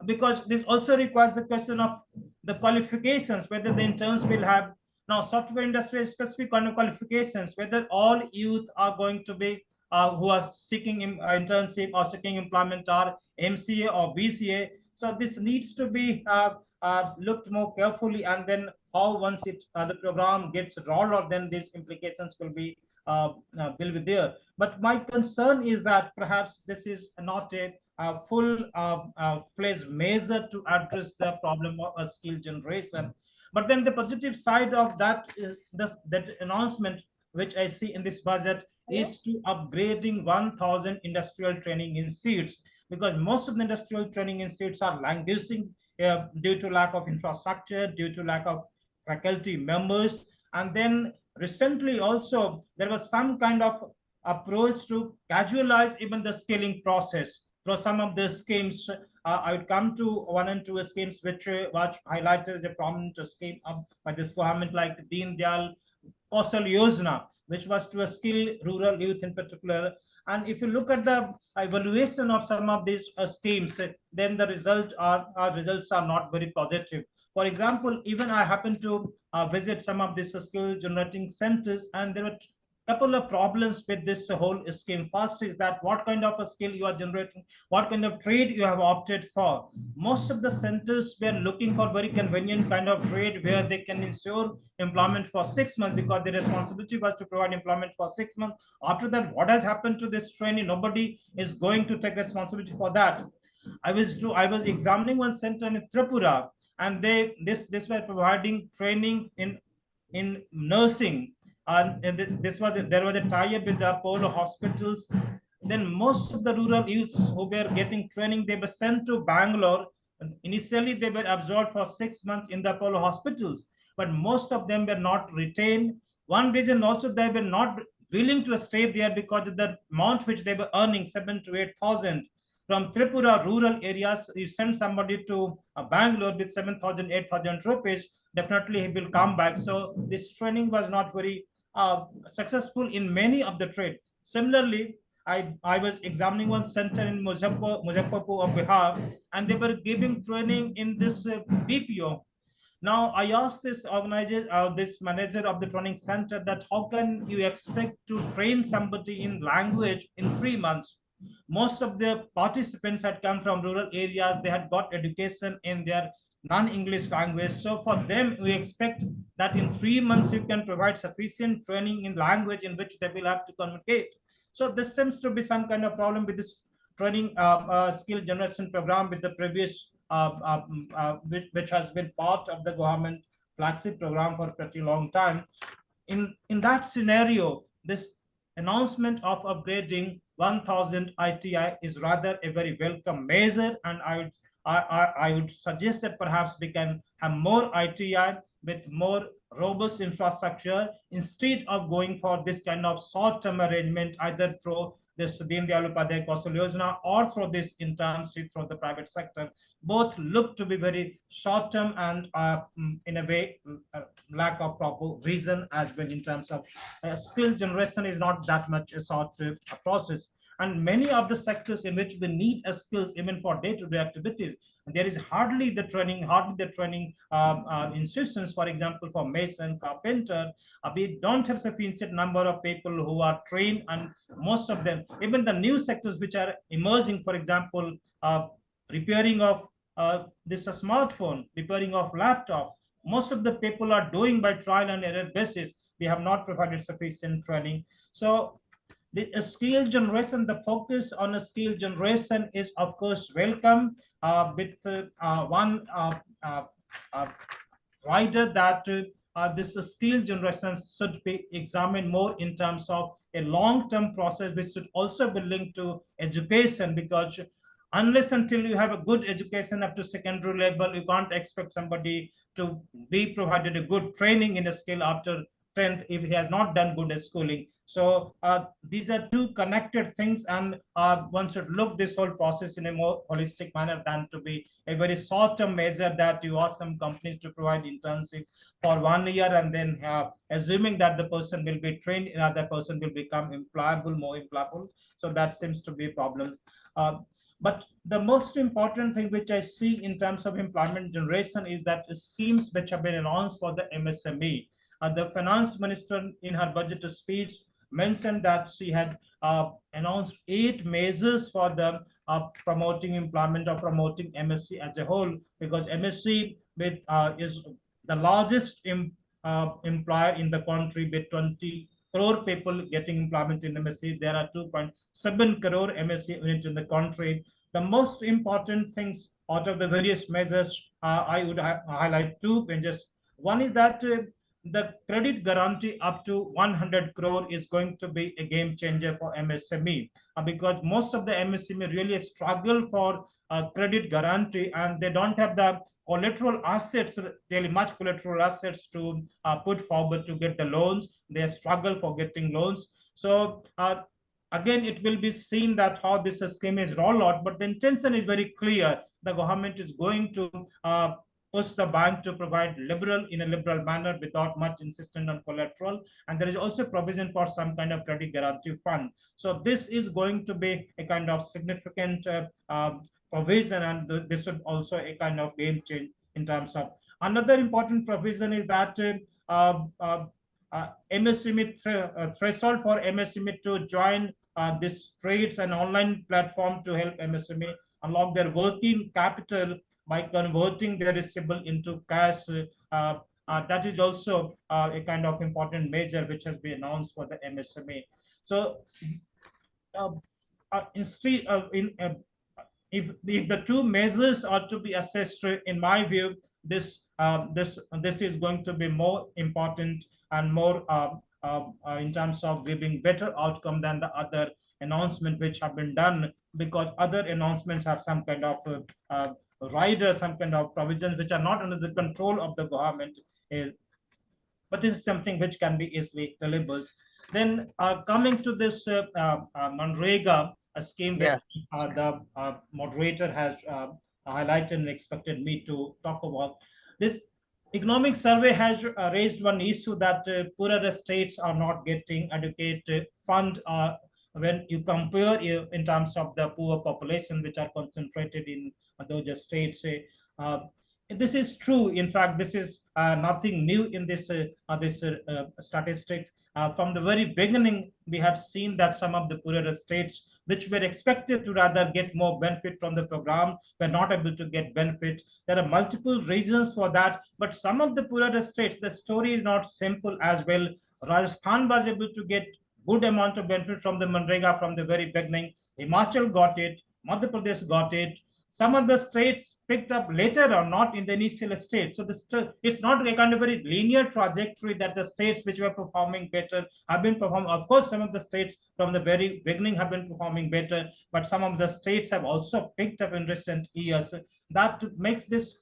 because this also requires the question of the qualifications, whether the interns will have. Now software industry has specific kind of qualifications, whether all youth are going to be who are seeking internship or seeking employment are MCA or BCA. So this needs to be looked more carefully, and then how once the program gets rolled out, then these implications will be there. But my concern is that perhaps this is not a full fledged measure to address the problem of skill generation. But then the positive side of that is that announcement which I see in this budget is to upgrading 1,000 industrial training institutes, because most of the industrial training institutes are languishing due to lack of infrastructure, due to lack of faculty members. And then recently also there was some kind of approach to casualize even the skilling process through some of the schemes. I would come to one and two schemes which highlighted as a prominent scheme by this government, like Deen Dayal Kausal Yojana, which was to skill rural youth in particular. And if you look at the evaluation of some of these schemes, then the results are not very positive. For example, even I happened to visit some of these skill generating centers, and there were couple of problems with this whole scheme. First is that what kind of a skill you are generating, what kind of trade you have opted for. Most of the centers were looking for very convenient kind of trade where they can ensure employment for 6 months, because the responsibility was to provide employment for 6 months. After that, what has happened to this training? Nobody is going to take responsibility for that. I was examining one center in Tripura, and this were providing training in nursing, and there was a tie-up with the Apollo hospitals. Then most of the rural youths who were getting training, they were sent to Bangalore. Initially they were absorbed for 6 months in the Apollo hospitals, but most of them were not retained. One reason also, they were not willing to stay there because of the amount which they were earning, 7,000 to 8,000 from Tripura rural areas. You send somebody to Bangalore with 7,000, 8,000 rupees, definitely he will come back. So this training was not very successful in many of the trade. Similarly, I was examining one center in Muzaffarpur of Bihar, and they were giving training in this BPO. Now I asked this organizer, this manager of the training center, that how can you expect to train somebody in language in 3 months? Most of the participants had come from rural areas. They had got education in their non-English language. So for them, we expect that in 3 months, you can provide sufficient training in language in which they will have to communicate. So this seems to be some kind of problem with this training skill generation program with the previous, which has been part of the government flagship program for a pretty long time. In that scenario, this announcement of upgrading 1,000 ITI is rather a very welcome measure, and I would suggest that perhaps we can have more ITI with more robust infrastructure instead of going for this kind of short-term arrangement, either through this Deen Dayal Upadhyay Kausal Yojana or through this internship through the private sector. Both look to be very short-term and in a way lack of proper vision as well in terms of skill generation is not that much a short process. And many of the sectors in which we need skills even for day-to-day activities, there is hardly the training institutions. For example, for mason, carpenter, we don't have sufficient number of people who are trained, and most of them, even the new sectors which are emerging, for example, repairing of this smartphone, repairing of laptop, most of the people are doing by trial and error basis. We have not provided sufficient training. So the skill generation, the focus on a skill generation is of course welcome, with one rider that this skill generation should be examined more in terms of a long-term process, which should also be linked to education, because unless until you have a good education up to secondary level, you can't expect somebody to be provided a good training in a skill after 10th if he has not done good schooling. So these are two connected things, and one should look this whole process in a more holistic manner than to be a very short-term measure that you ask some companies to provide internship for 1 year, and then assuming that the person will be trained, another person will become employable, more employable. So that seems to be a problem. But the most important thing which I see in terms of employment generation is that the schemes which have been announced for the MSME. The finance minister in her budget speech mentioned that she had announced 8 measures for the promoting employment or promoting MSC as a whole, because MSC is the largest employer in the country with 20 crore people getting employment in MSC. There are 2.7 crore MSC units in the country. The most important things out of the various measures, I would highlight 2 changes. One is that the credit guarantee up to 100 crore is going to be a game changer for MSME, because most of the MSME really struggle for credit guarantee, and they don't have the collateral assets, really much collateral assets to put forward to get the loans. They struggle for getting loans. So again, it will be seen that how this scheme is rolled out, but the intention is very clear. The government is going to push the bank to provide in a liberal manner without much insistence on collateral, and there is also provision for some kind of credit guarantee fund. So this is going to be a kind of significant provision, and this is also a kind of game change in terms of. Another important provision is that MSME threshold for MSME to join this trades and online platform to help MSME unlock their working capital by converting their receivable into cash. That is also a kind of important measure which has been announced for the MSME. So if the 2 measures are to be assessed, in my view, this is going to be more important and more in terms of giving better outcome than the other announcement which have been done, because other announcements have some kind of rider, some kind of provisions which are not under the control of the government. But this is something which can be easily delivered. Then coming to this Manrega scheme, Yeah. which the moderator has highlighted and expected me to talk about. This economic survey has raised one issue that poorer states are not getting adequate fund when you compare in terms of the poor population which are concentrated in those states. This is true. In fact, this is nothing new in this statistics. From the very beginning, we have seen that some of the poorer states, which were expected to rather get more benefit from the program, were not able to get benefit. There are multiple reasons for that, but some of the poorer states, the story is not simple as well. Rajasthan was able to get good amount of benefit from the Manrega from the very beginning. Himachal got it, Madhya Pradesh got it. Some of the states picked up later or not in the initial state. So it's not a kind of very linear trajectory that the states which were performing better have been performing. Of course, some of the states from the very beginning have been performing better, but some of the states have also picked up in recent years. That makes this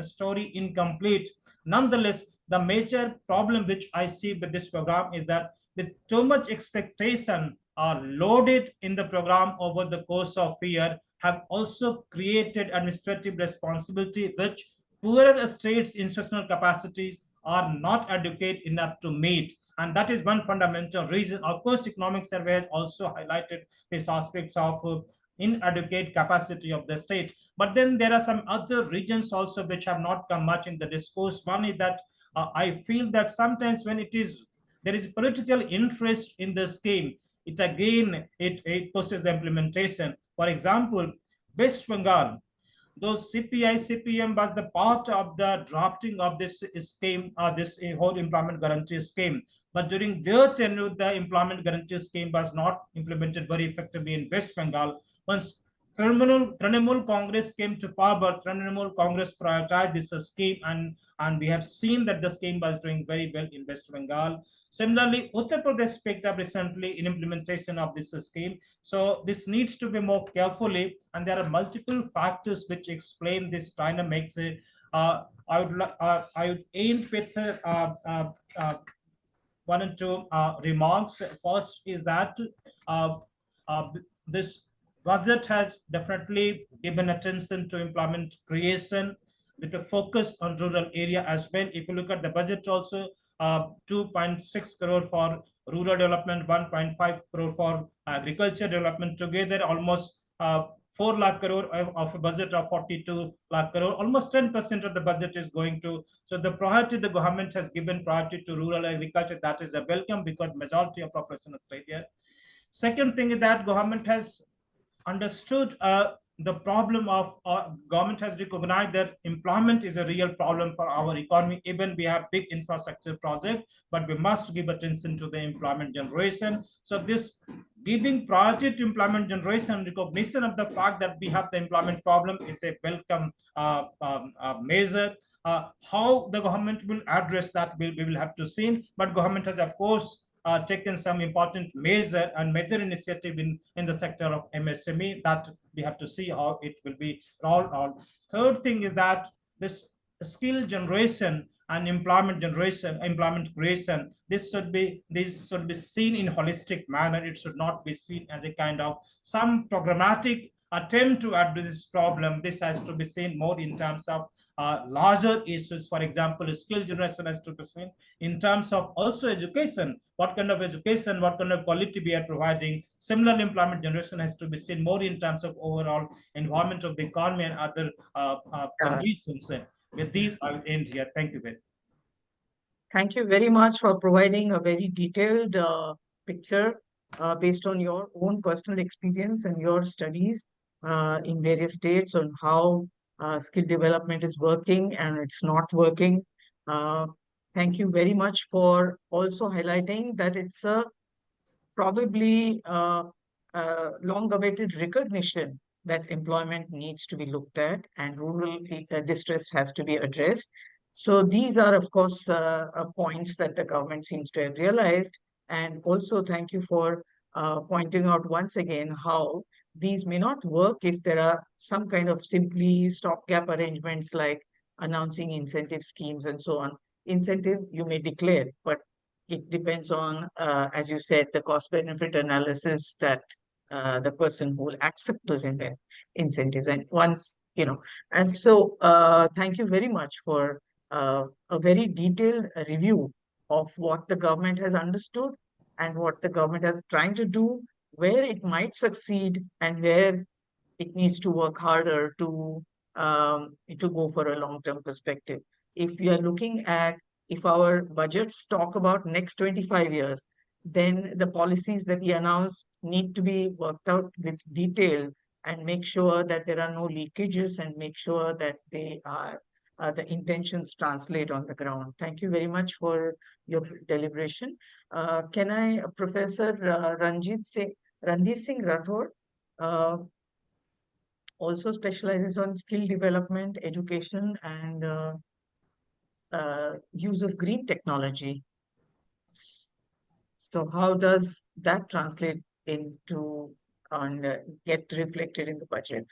story incomplete. Nonetheless, the major problem which I see with this program is that with too much expectation are loaded in the program over the course of a year, have also created administrative responsibility which poorer states' institutional capacities are not adequate enough to meet. And that is one fundamental reason. Of course, economic survey has also highlighted these aspects of inadequate capacity of the state. But then there are some other regions also which have not come much in the discourse. One is that I feel that sometimes when there is political interest in the scheme, it pushes the implementation. For example, West Bengal, though CPI, CPM was the part of the drafting of this scheme, this whole employment guarantee scheme. But during their tenure, the employment guarantee scheme was not implemented very effectively in West Bengal. Once Trinamool Congress came to power, Trinamool Congress prioritized this scheme, and we have seen that the scheme was doing very well in West Bengal. Similarly, Uttar Pradesh picked up recently in implementation of this scheme. So this needs to be more carefully, and there are multiple factors which explain this dynamics. I would aim with one and two remarks. First is that this budget has definitely given attention to employment creation with a focus on rural area as well. If you look at the budget also, 2.6 crore for rural development, 1.5 crore for agriculture development, together almost 4 lakh crore of a budget of 42 lakh crore. Almost 10% of the budget is going to. So the priority the government has given priority to rural agriculture. That is a welcome, because majority of population is stayed here. Second thing is that government has understood the problem of government has recognized that employment is a real problem for our economy. Even we have big infrastructure project, but we must give attention to the employment generation. So this giving priority to employment generation, recognition of the fact that we have the employment problem is a welcome measure. How the government will address that, we will have to see. But government has, of course, taken some important major initiative in the sector of MSME, that we have to see how it will be rolled out. Third thing is that this skill generation and employment creation, this should be seen in holistic manner. It should not be seen as a kind of some programmatic attempt to address this problem. This has to be seen more in terms of larger issues. For example, skill generation has to be seen in terms of also education. What kind of education, what kind of quality we are providing. Similarly, employment generation has to be seen more in terms of overall environment of the economy and other conditions. With these, I will end here. Thank you very much. Thank you very much for providing a very detailed picture based on your own personal experience and your studies in various states on how skill development is working and it's not working. Thank you very much for also highlighting that it's a probably long-awaited recognition that employment needs to be looked at and rural distress has to be addressed. So these are, of course, points that the government seems to have realized. And also thank you for pointing out once again how these may not work if there are some kind of simply stopgap arrangements like announcing incentive schemes and so on. Incentive you may declare, but it depends on, as you said, the cost-benefit analysis that the person who will accept those incentives. And once, and so thank you very much for a very detailed review of what the government has understood and what the government is trying to do, where it might succeed and where it needs to work harder to go for a long-term perspective. If we are looking at, if our budgets talk about next 25 years, then the policies that we announce need to be worked out with detail and make sure that there are no leakages and make sure that they are the intentions translate on the ground. Thank you very much for your deliberation. Can I, Professor Randhir Singh Rathore, also specializes on skill development, education, and use of green technology. So how does that translate into and get reflected in the budget?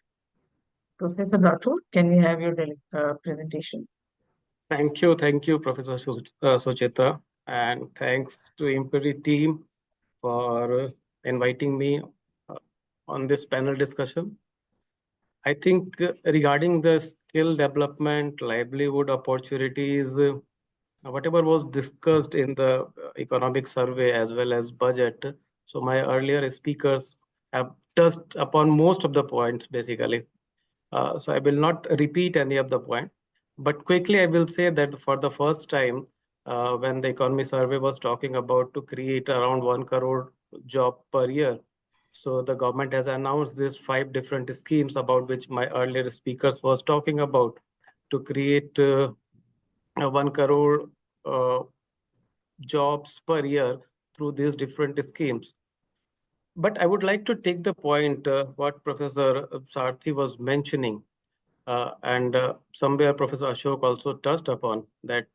Professor Rathore, can we have your presentation? Thank you, Professor Suchita, and thanks to IMPRI team for inviting me on this panel discussion. I think regarding the skill development, livelihood opportunities, whatever was discussed in the economic survey as well as budget. So my earlier speakers have touched upon most of the points basically. So I will not repeat any of the point, but quickly I will say that for the first time, when the economy survey was talking about to create around 1 crore job per year, so the government has announced these 5 different schemes about which my earlier speakers was talking about to create 1 crore uh, jobs per year through these different schemes. But I would like to take the point what Professor Sarthi was mentioning. And somewhere Professor Ashok also touched upon that.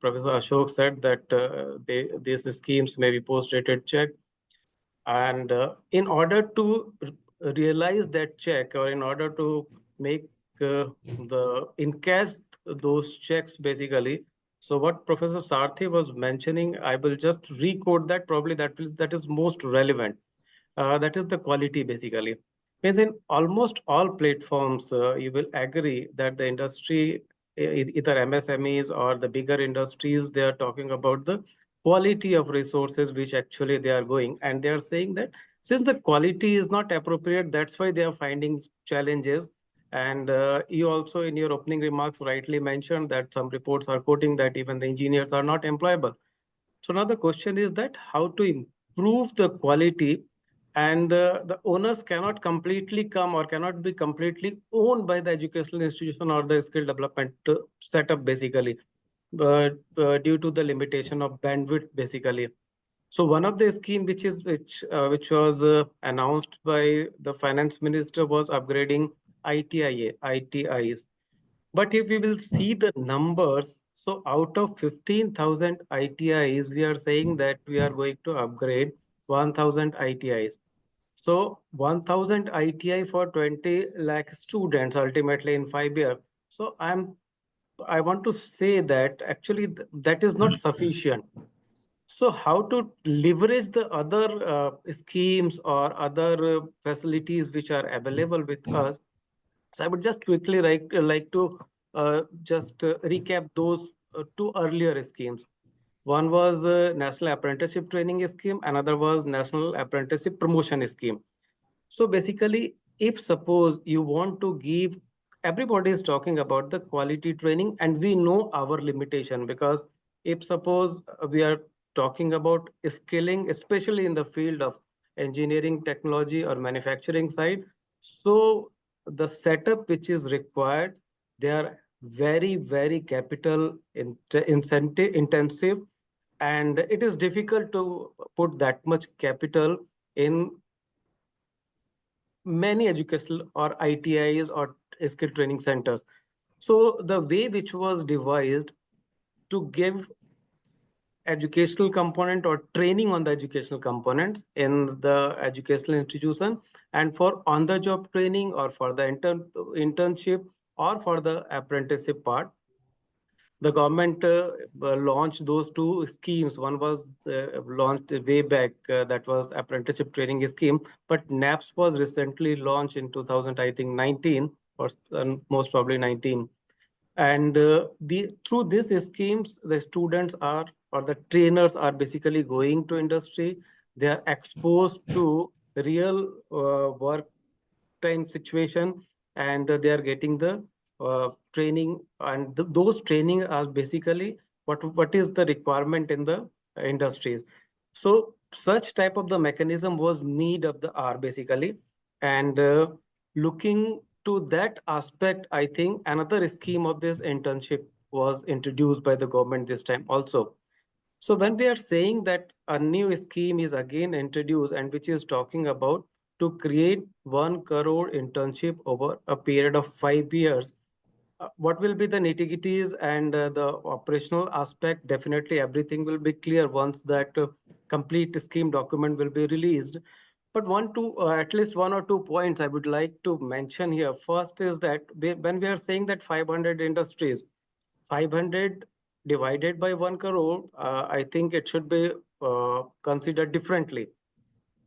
Professor Ashok said that these schemes may be post-dated check. And in order to realize that check, or in order to make the encash those checks basically, so what Professor Sarthi was mentioning, I will just recode that, probably that is most relevant. That is the quality basically. Means in almost all platforms, you will agree that the industry, either MSMEs or the bigger industries, they are talking about the quality of resources which actually they are going, and they are saying that since the quality is not appropriate, that's why they are finding challenges. And you also in your opening remarks rightly mentioned that some reports are quoting that even the engineers are not employable. So now the question is that how to improve the quality, and the owners cannot completely come or cannot be completely owned by the educational institution or the skill development setup basically, but due to the limitation of bandwidth basically. So one of the scheme which was announced by the finance minister was upgrading ITIs. But if we will see the numbers, so out of 15,000 ITIs, we are saying that we are going to upgrade 1,000 ITIs. So 1,000 ITI for 20 lakh students ultimately in 5 years. So I want to say that actually that is not sufficient. So how to leverage the other schemes or other facilities which are available with us? So I would just quickly like to just recap those 2 earlier schemes. One was the National Apprenticeship Training Scheme, another was National Apprenticeship Promotion Scheme. So basically, if suppose you want to give, everybody is talking about the quality training, and we know our limitation, because if suppose we are talking about skilling, especially in the field of engineering, technology, or manufacturing side, so the setup which is required, they are very, very capital incentive intensive, and it is difficult to put that much capital in many educational or ITIs or skill training centers. So the way which was devised to give educational component or training on the educational components in the educational institution, and for on-the-job training or for the internship or for the apprenticeship part, the government launched those 2 schemes. One was launched way back, that was apprenticeship training scheme, but NAPS was recently launched in 2000, I think 19, or most probably 19. And through these schemes, the students are, or the trainers are basically going to industry. They are exposed to real work time situation, and they are getting the training, and those training are basically what is the requirement in the industries. So such type of the mechanism was need of the hour basically. And looking to that aspect, I think another scheme of this internship was introduced by the government this time also. So when we are saying that a new scheme is again introduced, and which is talking about to create 1 crore internship over a period of 5 years, what will be the nitty-gritties and the operational aspect? Definitely everything will be clear once that complete scheme document will be released. But at least 1 or 2 points I would like to mention here. First is that when we are saying that 500 industries, 500 divided by 1 crore, I think it should be considered differently.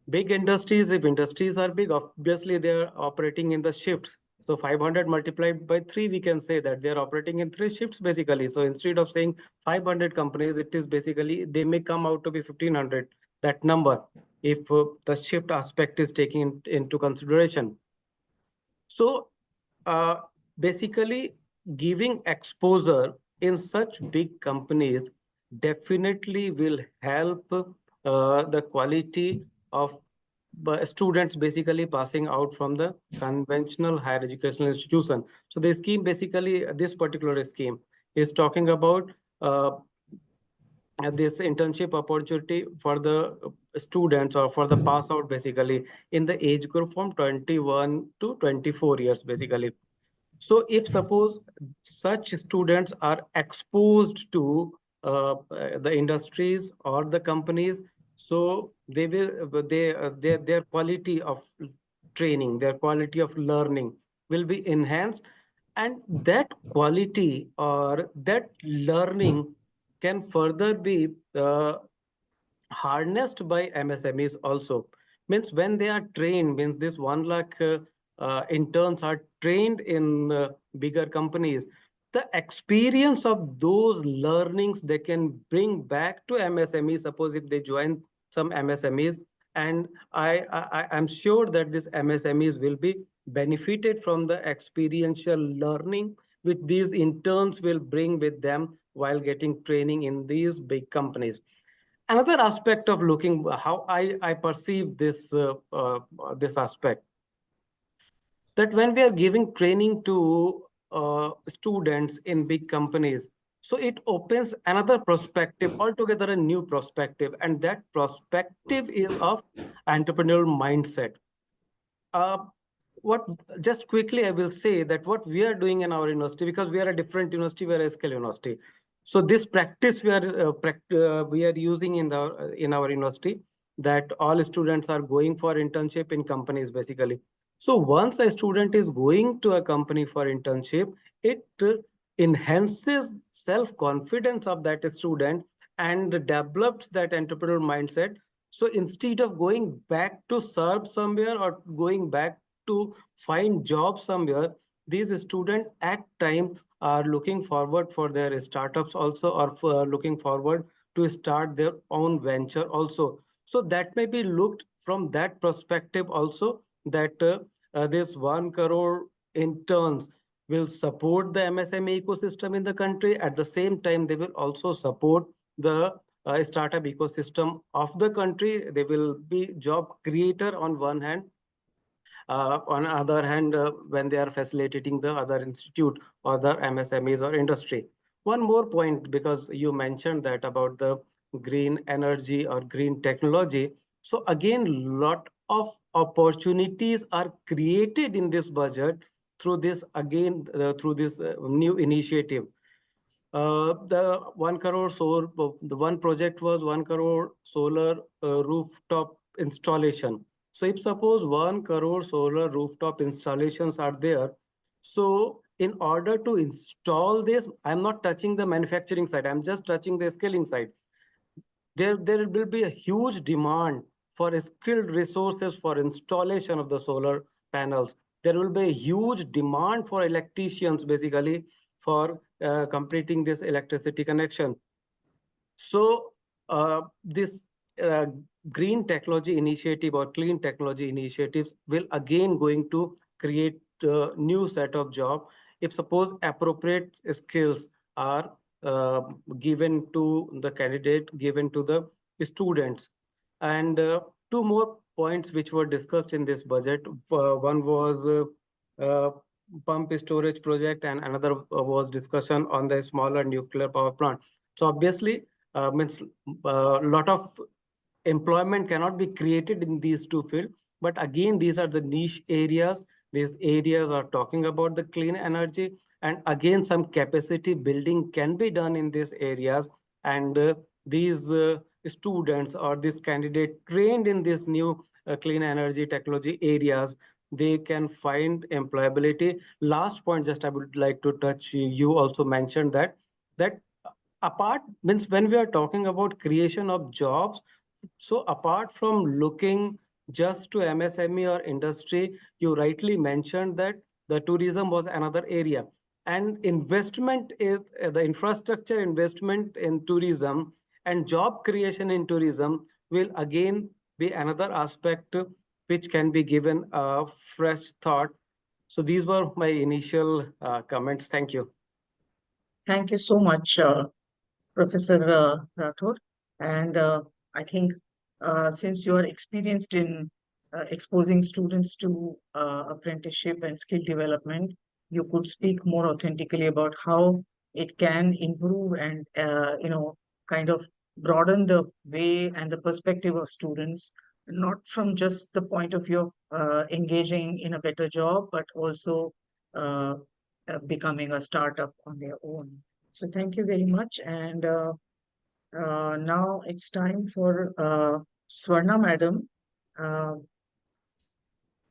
Big industries, if industries are big, obviously they are operating in the shifts. So 500 multiplied by 3, we can say that they're operating in 3 shifts basically. So instead of saying 500 companies, it is basically, they may come out to be 1500, that number, if the shift aspect is taken into consideration. So basically giving exposure in such big companies definitely will help the quality of students basically passing out from the conventional higher educational institution. So the scheme basically, this particular scheme is talking about this internship opportunity for the students or for the pass out basically in the age group from 21 to 24 years basically. So if suppose such students are exposed to the industries or the companies, so they will their quality of training, their quality of learning will be enhanced, and that quality or that learning can further be harnessed by MSMEs also. Means when they are trained, means this 1 lakh interns are trained in bigger companies, the experience of those learnings they can bring back to MSMEs. Suppose if they join some MSMEs, and I'm sure that this MSMEs will be benefited from the experiential learning which these interns will bring with them while getting training in these big companies. Another aspect of looking how I perceive this this aspect, that when we are giving training to students in big companies, so it opens another perspective, altogether a new perspective, and that perspective is of entrepreneurial mindset. What just quickly I will say that what we are doing in our university, because we are a different university, we are a scale university. So this practice we are using in our university, that all students are going for internship in companies basically. So once a student is going to a company for internship, it enhances self-confidence of that student and develops that entrepreneurial mindset. So instead of going back to serve somewhere or going back to find job somewhere, these students at time are looking forward for their startups also, or for looking forward to start their own venture also. So that may be looked from that perspective also, that this 1 crore interns will support the MSME ecosystem in the country. At the same time, they will also support the startup ecosystem of the country. They will be job creator on one hand. On the other hand, when they are facilitating the other institute or the MSMEs or industry. One more point, because you mentioned that about the green energy or green technology. So again, lot of opportunities are created in this budget through this, again, through this new initiative. The 1 crore solar, the one project was 1 crore solar rooftop installation. So if suppose 1 crore solar rooftop installations are there, so in order to install this, I'm not touching the manufacturing side, I'm just touching the scaling side. There will be a huge demand for skilled resources for installation of the solar panels. There will be a huge demand for electricians basically for completing this electricity connection. So this green technology initiative or clean technology initiatives will again going to create a new set of job if suppose appropriate skills are given to the candidate, given to the students. And two more points which were discussed in this budget. One was pump storage project, and another was discussion on the smaller nuclear power plant. So obviously, means a lot of employment cannot be created in these two fields. But again, these are the niche areas. These areas are talking about the clean energy. And again, some capacity building can be done in these areas. And these students or this candidate trained in this new clean energy technology areas, they can find employability. Last point, just I would like to touch, you also mentioned that apart, means when we are talking about creation of jobs, so apart from looking just to MSME or industry, you rightly mentioned that the tourism was another area. And investment is the infrastructure investment in tourism and job creation in tourism will again be another aspect which can be given a fresh thought. So these were my initial comments. Thank you. Thank you so much, Professor Rathore. And I think since you are experienced in exposing students to apprenticeship and skill development, you could speak more authentically about how it can improve and kind of broaden the way and the perspective of students, not from just the point of view of engaging in a better job, but also becoming a startup on their own. So thank you very much. And now it's time for SWARNA madam.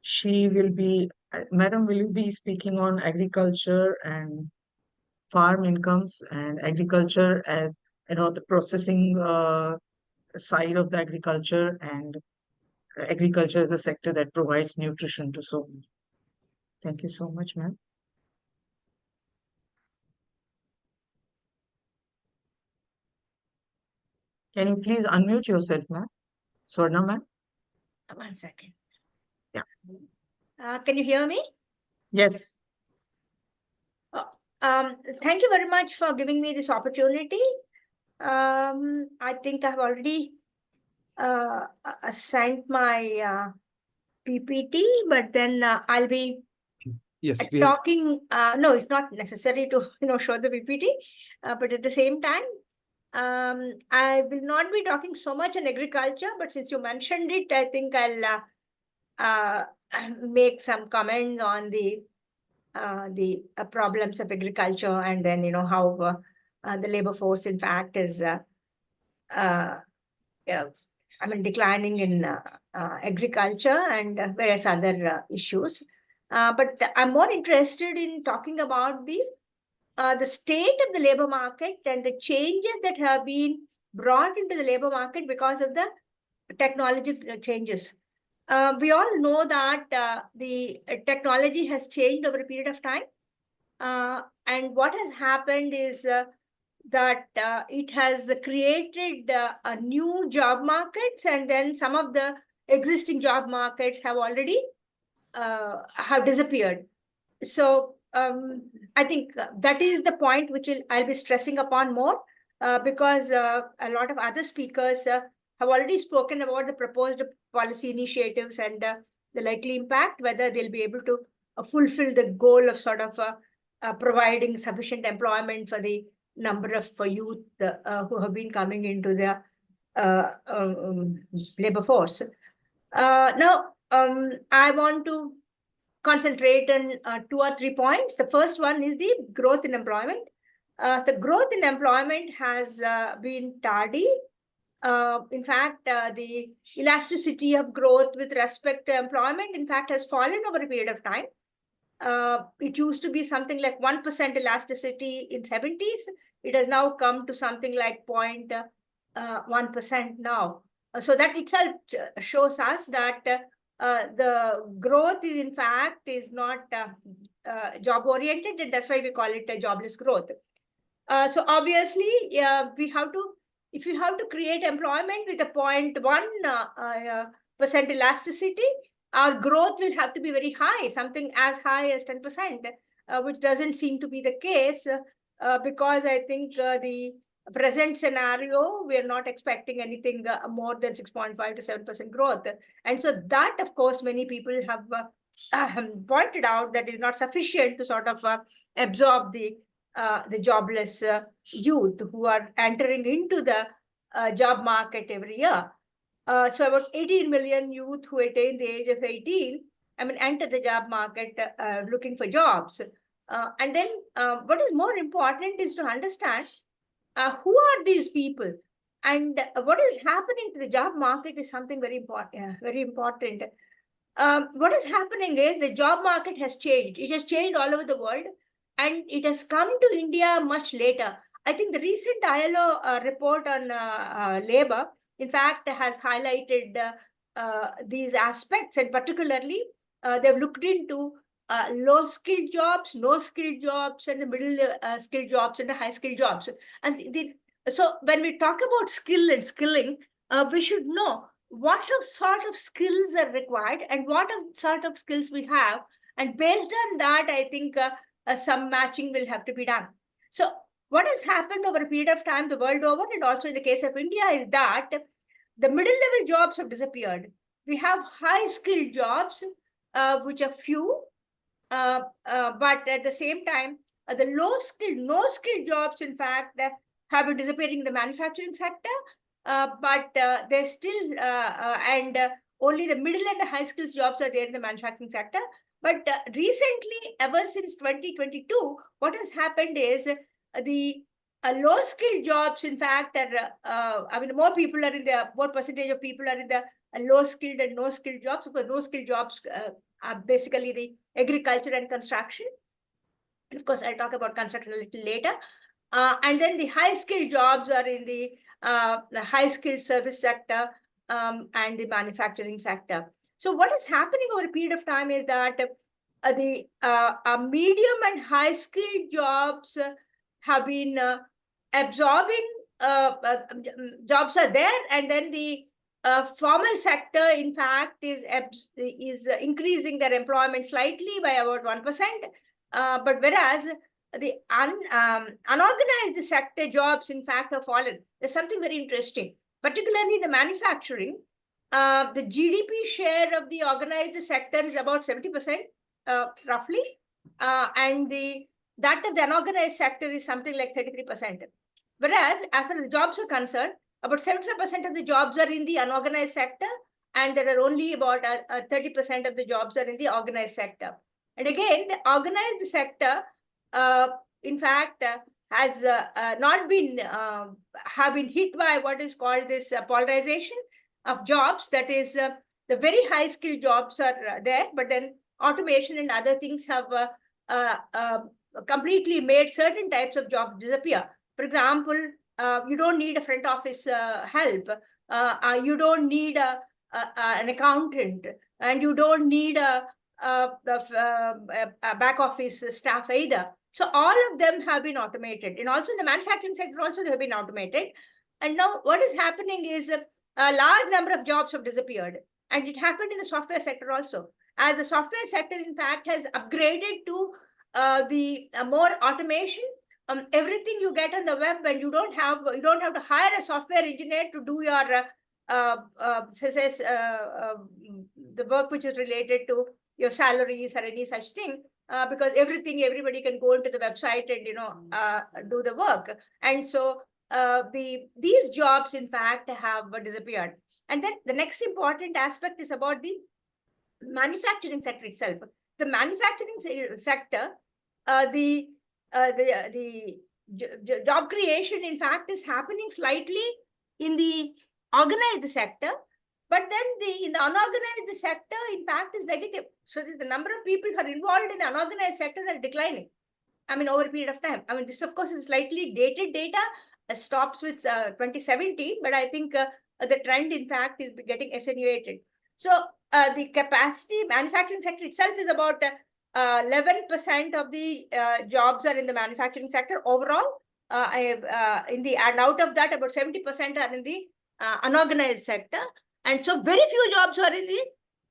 She will be, madam, will you be speaking on agriculture and farm incomes and agriculture as, the processing side of the agriculture, and agriculture is a sector that provides nutrition to so many. Thank you so much, ma'am. Can you please unmute yourself, ma'am? SWARNA ma'am? 1 second. Yeah. Can you hear me? Yes. Thank you very much for giving me this opportunity. I think I've already sent my PPT, but then I'll be talking. No, it's not necessary to show the PPT, but at the same time, I will not be talking so much on agriculture. But since you mentioned it, I think I'll make some comments on the problems of agriculture, and then how the labor force in fact is declining in agriculture and various other issues. But I'm more interested in talking about the state of the labor market and the changes that have been brought into the labor market because of the technology changes. We all know that the technology has changed over a period of time. And what has happened is that it has created a new job markets, and then some of the existing job markets have already have disappeared. So I think that is the point which I'll be stressing upon more, because a lot of other speakers have already spoken about the proposed policy initiatives and the likely impact, whether they'll be able to fulfill the goal of sort of providing sufficient employment for the number of youth who have been coming into the labor force. Now, I want to concentrate on 2 or 3 points. The first one is the growth in employment. The growth in employment has been tardy. In fact, the elasticity of growth with respect to employment, in fact, has fallen over a period of time. It used to be something like 1% elasticity in 70s. It has now come to something like 0.1% now. So that itself shows us that the growth is, in fact, is not job oriented, and that's why we call it a jobless growth. So obviously, we have to, if you have to create employment with a 0.1% elasticity, our growth will have to be very high, something as high as 10%, which doesn't seem to be the case, because I think the present scenario, we are not expecting anything more than 6.5 to 7% growth. And so that, of course, many people have pointed out that is not sufficient to sort of absorb the jobless youth who are entering into the job market every year. So about 18 million youth who attain the age of 18, enter the job market looking for jobs. And then what is more important is to understand who are these people, and what is happening to the job market is something very important. What is happening is the job market has changed. It has changed all over the world, and it has come to India much later. I think the recent ILO report on labor, in fact, has highlighted these aspects, and particularly they've looked into low-skilled jobs, no-skilled jobs, and the middle-skilled jobs, and the high-skilled jobs. And so when we talk about skill and skilling, we should know what sort of skills are required and what sort of skills we have. And based on that, I think some matching will have to be done. So what has happened over a period of time the world over, and also in the case of India, is that the middle-level jobs have disappeared. We have high-skilled jobs, which are few, but at the same time, the low-skilled, no-skilled jobs, in fact, have been disappearing in the manufacturing sector, but they're still, and only the middle and the high-skilled jobs are there in the manufacturing sector. But recently, ever since 2022, what has happened is the low-skilled jobs, in fact, are, I mean, more percentage of people are in the low-skilled and no-skilled jobs, because no-skilled jobs are basically the agriculture and construction. And of course, I'll talk about construction a little later. And then the high-skilled jobs are in the high-skilled service sector and the manufacturing sector. So what is happening over a period of time is that the medium and high-skilled jobs have been absorbing, jobs are there, and then the formal sector, in fact, is increasing their employment slightly by about 1%. But whereas the unorganized sector jobs, in fact, have fallen. There's something very interesting, particularly in the manufacturing. The GDP share of the organized sector is about 70%, roughly, and that of the unorganized sector is something like 33%. Whereas, as far as jobs are concerned, about 75% of the jobs are in the unorganized sector, and there are only about 30% of the jobs are in the organized sector. And again, the organized sector, in fact, has not been, have been hit by what is called this polarization of jobs. That is, the very high skilled jobs are there, but then automation and other things have completely made certain types of jobs disappear. For example, you don't need a front office help. You don't need an accountant, and you don't need a back office staff either. So all of them have been automated, and also in the manufacturing sector also they have been automated. And now what is happening is a large number of jobs have disappeared, and it happened in the software sector also. As the software sector, in fact, has upgraded to the more automation. Everything you get on the web, and you don't have to hire a software engineer to do your the work which is related to your salaries or any such thing, because everybody can go into the website and do the work. And so these jobs, in fact, have disappeared. And then the next important aspect is about the manufacturing sector itself. The manufacturing sector, the job creation, in fact, is happening slightly in the organized sector, but then in the unorganized sector, in fact, is negative. So the number of people who are involved in the unorganized sector are declining. I mean, over a period of time. I mean, this, of course, is slightly dated data, stops with 2017, but I think the trend, in fact, is getting attenuated. So the capacity manufacturing sector itself is about 11% of the jobs are in the manufacturing sector overall. And out of that, about 70% are in the unorganized sector. And so very few jobs are in the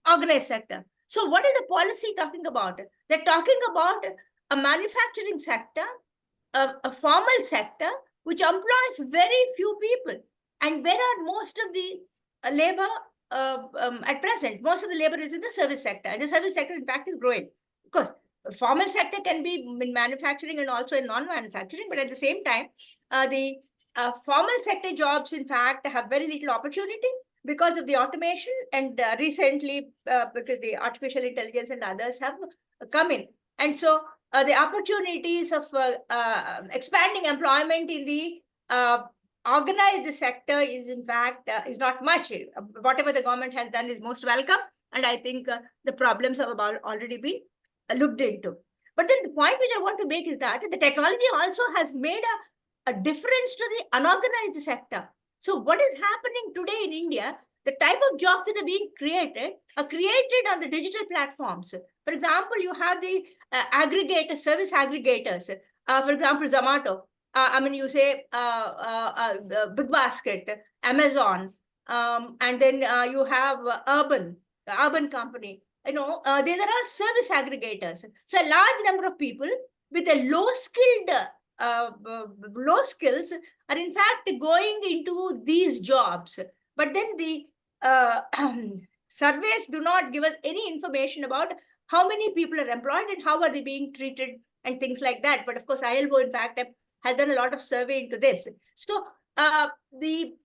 organized sector. So what is the policy talking about? They're talking about a manufacturing sector, a formal sector, which employs very few people. And where are most of the labor at present? Most of the labor is in the service sector. And the service sector, in fact, is growing. Of course, the formal sector can be in manufacturing and also in non-manufacturing. But at the same time, the formal sector jobs, in fact, have very little opportunity because of the automation, and recently because the artificial intelligence and others have come in. And so the opportunities of expanding employment in the organized sector is, in fact, is not much. Whatever the government has done is most welcome. And I think the problems have already been looked into. But then the point which I want to make is that the technology also has made a difference to the unorganized sector. So what is happening today in India, the type of jobs that are being created are created on the digital platforms. For example, you have the aggregator, service aggregators. For example, Zomato. I mean, you say Big Basket, Amazon, and then you have Urban Company. These are all service aggregators. So a large number of people with a low skills are in fact going into these jobs. But then the surveys do not give us any information about how many people are employed and how are they being treated and things like that. But of course, ILO, in fact, has done a lot of survey into this. So we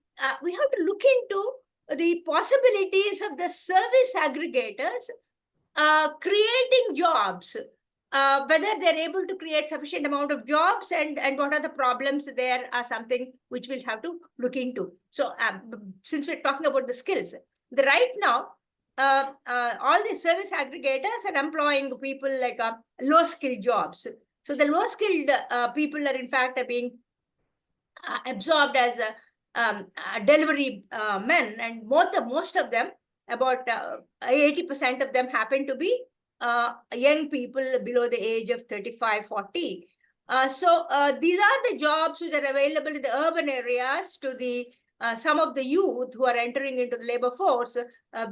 have to look into the possibilities of the service aggregators creating jobs, whether they're able to create sufficient amount of jobs and what are the problems there are something which we'll have to look into. So since we're talking about the skills, right now, all the service aggregators are employing people like low skilled jobs. So the low skilled people are in fact being absorbed as delivery men, and most of them, about 80% of them, happen to be young people below the age of 35, 40. So these are the jobs which are available in the urban areas to the some of the youth who are entering into the labor force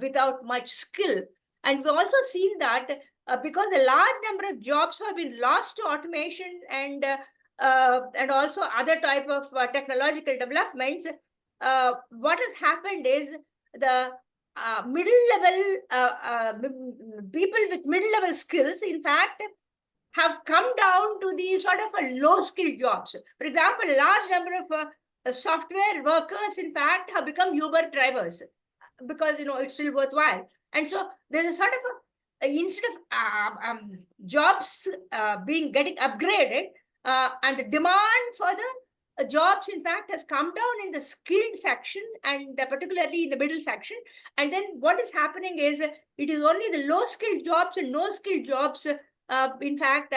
without much skill. And we've also seen that because a large number of jobs have been lost to automation and also other type of technological developments, what has happened is the people with middle-level skills, in fact, have come down to the sort of a low-skilled jobs. For example, a large number of software workers, in fact, have become Uber drivers because, it's still worthwhile. And so there's a sort of instead of jobs getting upgraded, and the demand for the jobs, in fact, has come down in the skilled section and particularly in the middle section. And then what is happening is it is only the low skilled jobs and no skilled jobs, in fact,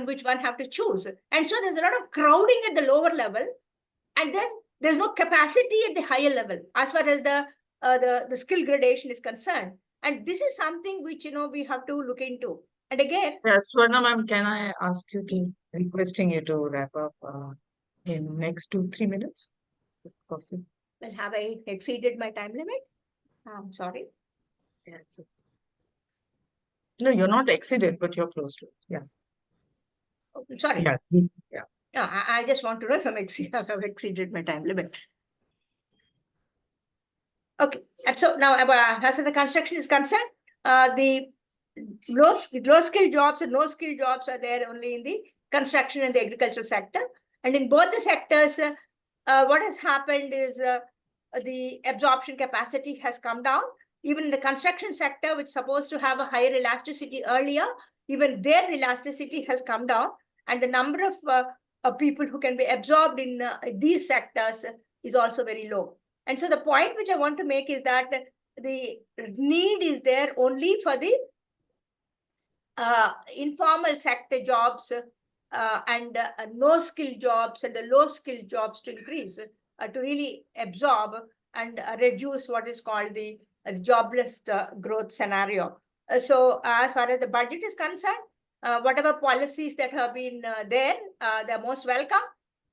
which one have to choose. And so there's a lot of crowding at the lower level, and then there's no capacity at the higher level as far as the skill gradation is concerned. And this is something which, we have to look into. And again, Swarna ma'am, can I ask you requesting you to wrap up in next 2-3 minutes, if possible? Well, have I exceeded my time limit? I'm sorry. Yeah, no, you're not exceeded, but you're close to it. Yeah. Oh, sorry. Yeah. No, I just want to know if I've exceeded my time limit. Okay. And so now, as far as the construction is concerned, the low skill jobs and no skill jobs are there only in the construction and the agricultural sector. And in both the sectors, what has happened is the absorption capacity has come down. Even in the construction sector, which is supposed to have a higher elasticity earlier, even there the elasticity has come down, and the number of people who can be absorbed in these sectors is also very low. And so the point which I want to make is that the need is there only for the informal sector jobs and no skill jobs and the low skill jobs to increase, to really absorb and reduce what is called the jobless growth scenario. So as far as the budget is concerned, whatever policies that have been there, they're most welcome.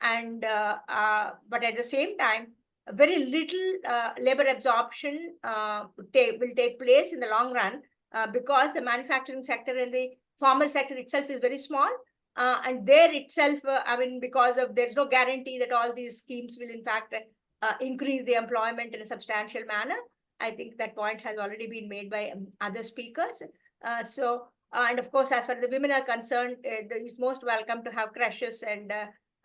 And but at the same time, very little labor absorption will take place in the long run, because the manufacturing sector and the formal sector itself is very small. And there itself, because of there's no guarantee that all these schemes will in fact increase the employment in a substantial manner. I think that point has already been made by other speakers. And of course, as far as the women are concerned, it is most welcome to have creches and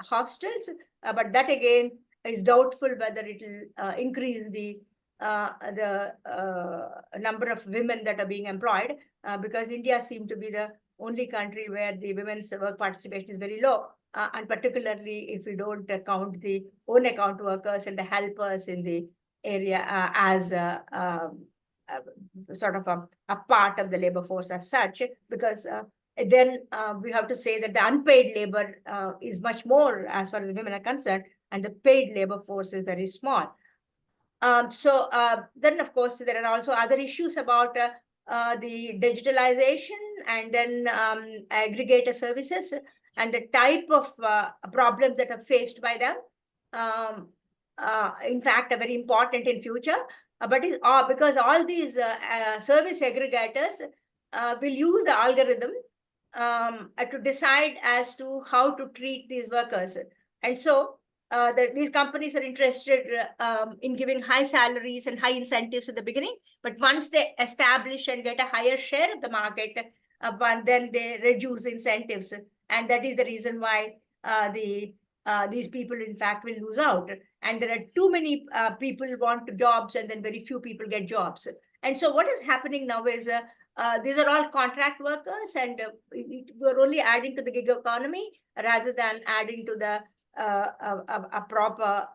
hostels. But that again is doubtful whether it will increase the number of women that are being employed, because India seems to be the only country where the women's work participation is very low. And particularly if we don't count the own account workers and the helpers in the area as sort of a part of the labor force as such, because then we have to say that the unpaid labor is much more as far as the women are concerned, and the paid labor force is very small. Then, of course, there are also other issues about the digitalization and then aggregator services and the type of problems that are faced by them. In fact, are very important in future. But because all these service aggregators will use the algorithm to decide as to how to treat these workers. And so these companies are interested in giving high salaries and high incentives at the beginning, but once they establish and get a higher share of the market, then they reduce the incentives. And that is the reason why these people, in fact, will lose out. And there are too many people want jobs, and then very few people get jobs. And so what is happening now is these are all contract workers, and we're only adding to the gig economy rather than adding to the a proper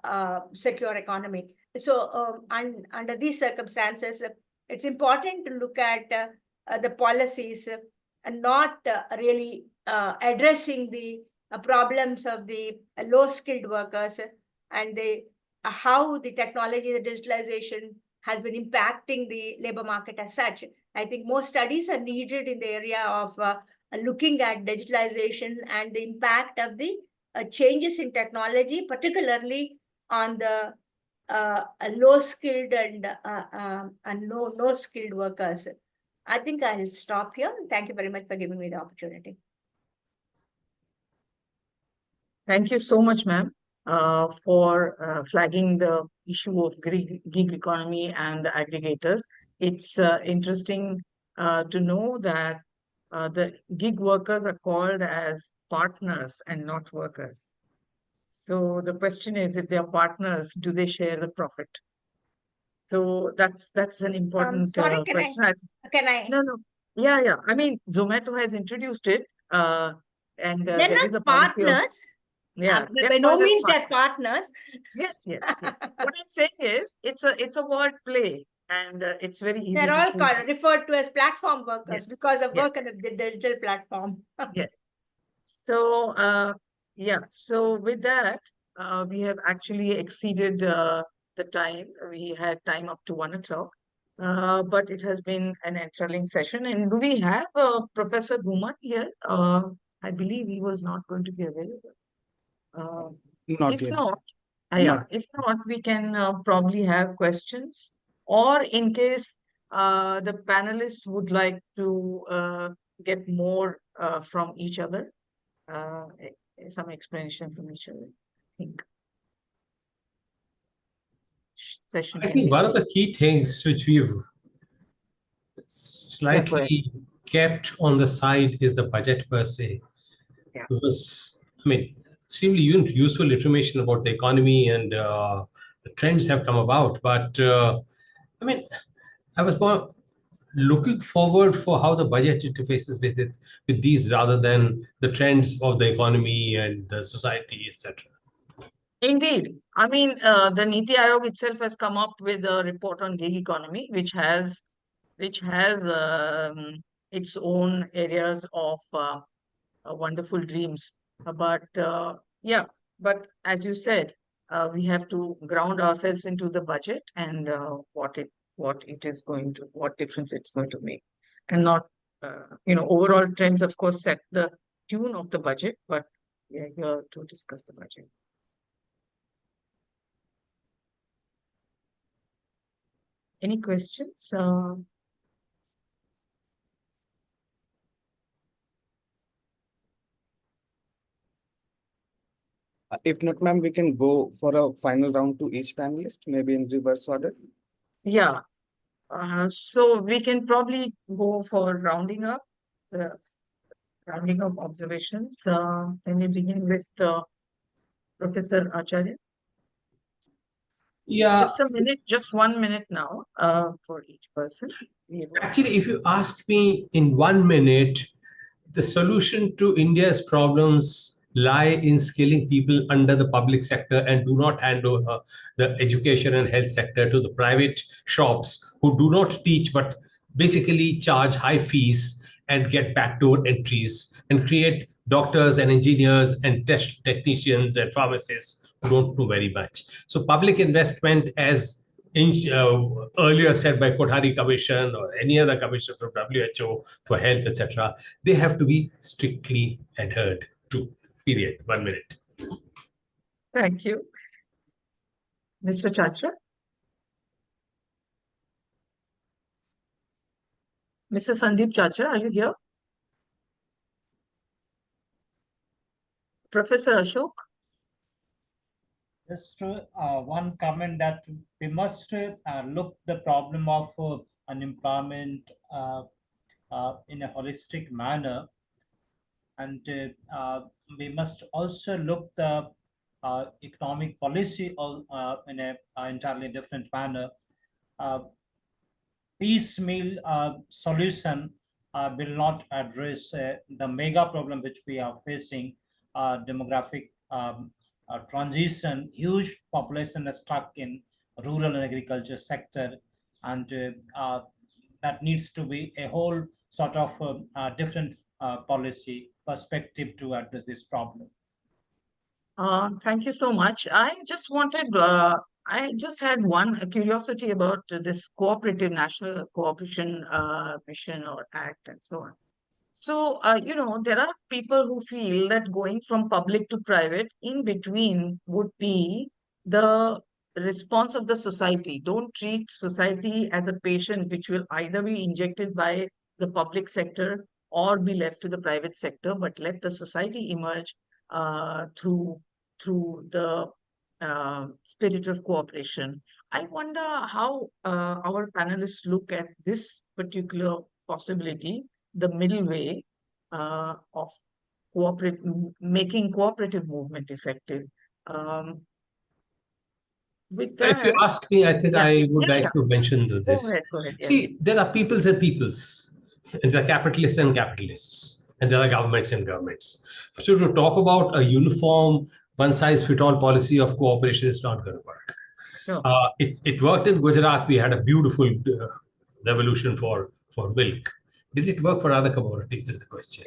secure economy. So under these circumstances, it's important to look at the policies and not really addressing the problems of the low-skilled workers and how the technology, the digitalization has been impacting the labor market as such. I think more studies are needed in the area of looking at digitalization and the impact of the changes in technology, particularly on the low-skilled and no-skilled workers. I think I'll stop here. Thank you very much for giving me the opportunity. Thank you so much, ma'am, for flagging the issue of gig economy and the aggregators. It's interesting to know that the gig workers are called as partners and not workers. So the question is, if they are partners, do they share the profit? So that's an important sorry, question. Can I? No. Yeah. I mean, Zomato has introduced it, and they're there is a not policy of, partners. yeah, By no means they're partners. Yes. What I'm saying is, it's a word play, and it's very easy. They're all referred to as platform workers, yes, because of work on the digital platform. Yes. So so with that, we have actually exceeded the time. We had time up to 1 o'clock, but it has been an enthralling session. And do we have Professor Ghuman here? I believe he was not going to be available. Not yet. If not, we can probably have questions, or in case the panelists would like to get more from each other, some explanation from each other. I think session. I think one of the key things which we've slightly kept on the side is the budget per se. Yeah. Because, I mean, extremely useful information about the economy and the trends have come about. But, I mean, I was more looking forward for how the budget interfaces with these rather than the trends of the economy and the society, etc. Indeed. I mean, the Niti Aayog itself has come up with a report on gig economy, which has its own areas of wonderful dreams. But but as you said, we have to ground ourselves into the budget and what difference it's going to make, and not overall trends, of course, set the tune of the budget, but we are here to discuss the budget. Any questions? If not, ma'am, we can go for a final round to each panelist, maybe in reverse order. Yeah. So we can probably go for rounding up observations. Can we begin with Professor Acharya? Yeah. Just a minute, just 1 minute now for each person. Actually, if you ask me in 1 minute, the solution to India's problems lie in skilling people under the public sector and do not hand over the education and health sector to the private shops who do not teach but basically charge high fees and get backdoor entries and create doctors and engineers and technicians and pharmacists who don't do very much. So public investment as earlier said by Kothari Commission or any other commission from WHO for health, etc., they have to be strictly adhered to. Period. 1 minute. Thank you. Mr. Chachra? Mr. Sandeep Chachra, are you here? Professor Ashok? Just one comment that we must look the problem of unemployment in a holistic manner, and we must also look the economic policy in an entirely different manner. Piecemeal solution will not address the mega problem which we are facing, demographic transition, huge population is stuck in rural and agriculture sector, and that needs to be a whole sort of different policy perspective to address this problem. Thank you so much. I just had one curiosity about this cooperative national cooperation mission or act and so on. So, there are people who feel that going from public to private in between would be the response of the society. Don't treat society as a patient which will either be injected by the public sector or be left to the private sector, but let the society emerge through the spirit of cooperation. I wonder how our panelists look at this particular possibility, the middle way of making cooperative movement effective. With If you that, ask me, I think yeah, I would like yeah. to mention Go this. ahead. Yes. See, there are peoples and peoples, and there are capitalists and capitalists, and there are governments and governments. So to talk about a uniform, one-size-fits-all policy of cooperation is not going to work. Sure. It worked in Gujarat. We had a beautiful revolution for milk. Did it work for other commodities is the question.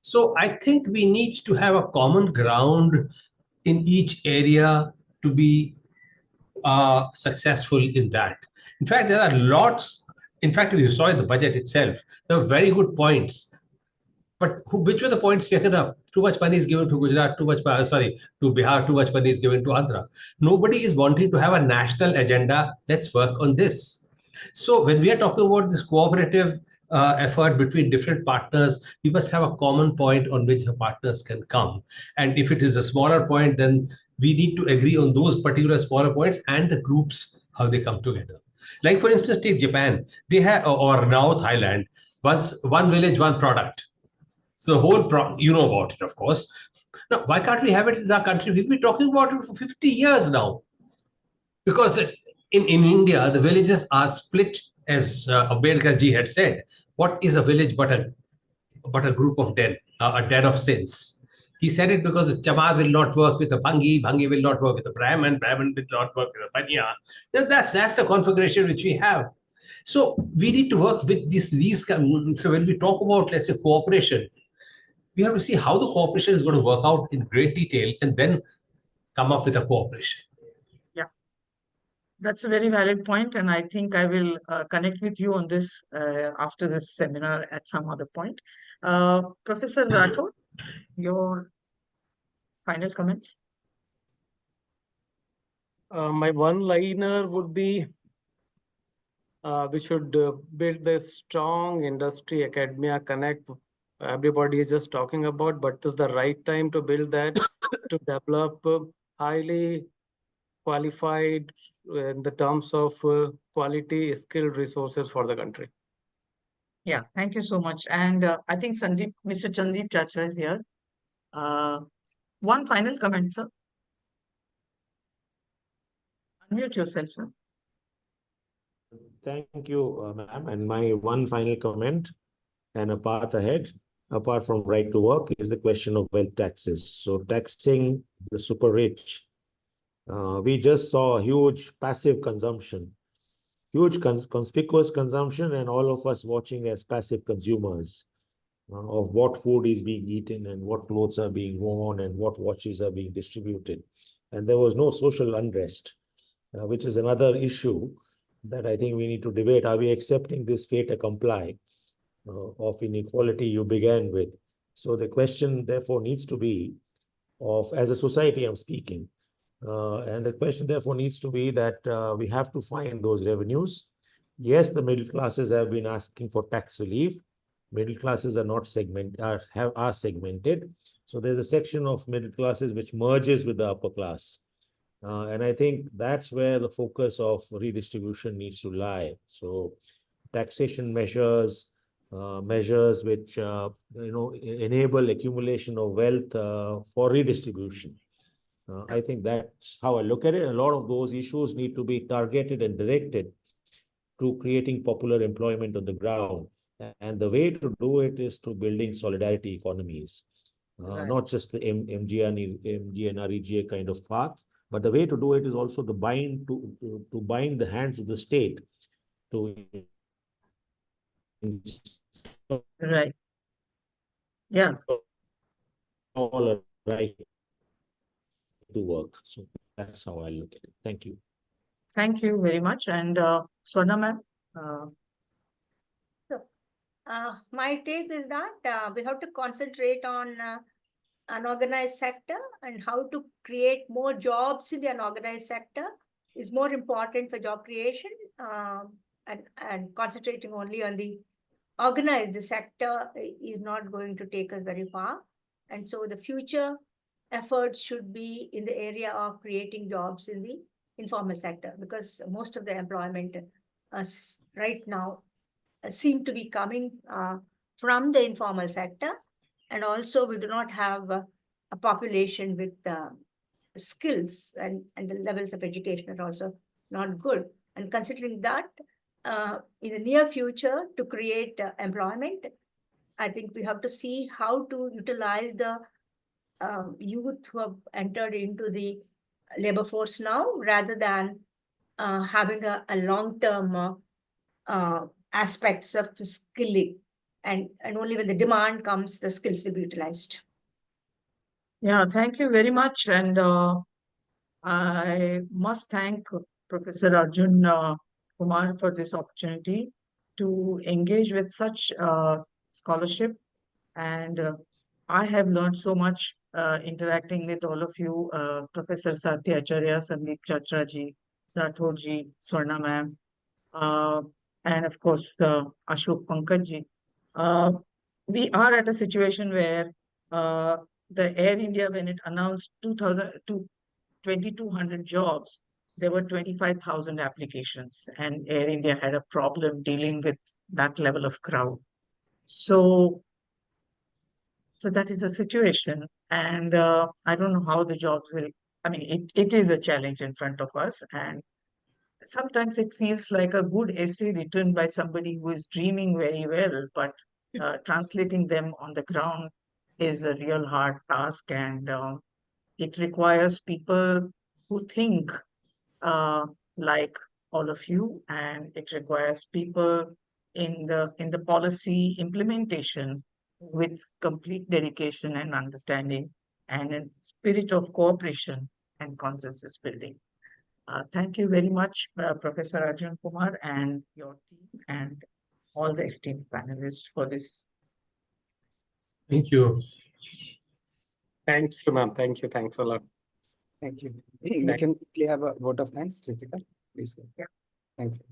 So I think we need to have a common ground in each area to be successful in that. In fact, there are lots. In fact, if you saw in the budget itself, there were very good points. But which were the points taken up? Too much money is given to Gujarat, to Bihar, too much money is given to Andhra. Nobody is wanting to have a national agenda. Let's work on this. So when we are talking about this cooperative effort between different partners, we must have a common point on which the partners can come. And if it is a smaller point, then we need to agree on those particular smaller points and the groups, how they come together. Like for instance, take Japan. They have, or now Thailand, once one village, one product. So the whole, you know about it, of course. Now, why can't we have it in our country? We've been talking about it for 50 years now. Because in India, the villages are split, as Ambedkar ji had said. What is a village but a group of den, a den of sins? He said it because Chamar will not work with a Bhangi, Bhangi will not work with a Brahman, Brahman will not work with a Panya. That's the configuration which we have. So we need to work with these. So when we talk about, let's say, cooperation, we have to see how the cooperation is going to work out in great detail and then come up with a cooperation. Yeah, that's a very valid point, and I think I will connect with you on this after this seminar at some other point. Professor Rathore, your final comments? My one-liner would be we should build this strong industry academia connect. Everybody is just talking about, but it is the right time to build that to develop highly qualified in the terms of quality skilled resources for the country. Yeah, thank you so much. And I think Mr. Sandeep Chachra is here. One final comment, sir. Unmute yourself, sir. Thank you, ma'am. And my one final comment and a path ahead, apart from right to work, is the question of wealth taxes. So taxing the super rich. We just saw a huge passive consumption, huge conspicuous consumption, and all of us watching as passive consumers of what food is being eaten and what clothes are being worn and what watches are being distributed. And there was no social unrest. which is another issue that I think we need to debate. Are we accepting this fait accompli of inequality you began with? So the question therefore needs to be of, as a society I'm speaking, and the question therefore needs to be that we have to find those revenues. Yes, the middle classes have been asking for tax relief. Middle classes are not are segmented. So there's a section of middle classes which merges with the upper class. And I think that's where the focus of redistribution needs to lie. So taxation measures, measures which enable accumulation of wealth for redistribution. I think that's how I look at it. A lot of those issues need to be targeted and directed to creating popular employment on the ground. And the way to do it is through building solidarity economies, not just the MGNREGA kind of path, but the way to do it is also to bind the hands of the state to Right. Yeah. all right to work. So that's how I look at it. Thank you. Thank you very much. And SWARNA ma'am. My take is that we have to concentrate on unorganized sector, and how to create more jobs in the unorganized sector is more important for job creation, and concentrating only on the organized sector is not going to take us very far. And so the future efforts should be in the area of creating jobs in the informal sector, because most of the employment right now seem to be coming from the informal sector. And also we do not have a population with skills, and the levels of education are also not good. And considering that, in the near future, to create employment, I think we have to see how to utilize the youth who have entered into the labor force now, rather than having a long-term aspects of skilling, and only when the demand comes, the skills will be utilized. Yeah, thank you very much. And I must thank Professor Arjun Kumar for this opportunity to engage with such scholarship. And I have learned so much interacting with all of you, Professor Satya Acharya, Sandeep Chachra ji, Rathore ji, SWARNA ma'am, and of course, Ashok Pankaj ji. We are at a situation where the Air India, when it announced 2,200 jobs, there were 25,000 applications, and Air India had a problem dealing with that level of crowd. So that is the situation, and I don't know how the jobs will. I mean, it is a challenge in front of us, and sometimes it feels like a good essay written by somebody who is dreaming very well, but translating them on the ground is a real hard task, and it requires people who think like all of you, and it requires people in the policy implementation with complete dedication and understanding, and a spirit of cooperation and consensus building. Thank you very much, Professor Arjun Kumar and your team and all the esteemed panelists for this. Thank you. Thank you, ma'am. Thank you. Thanks a lot. Thank you. We can quickly have a vote of thanks, Ritika. Please go. Yeah. Thank you.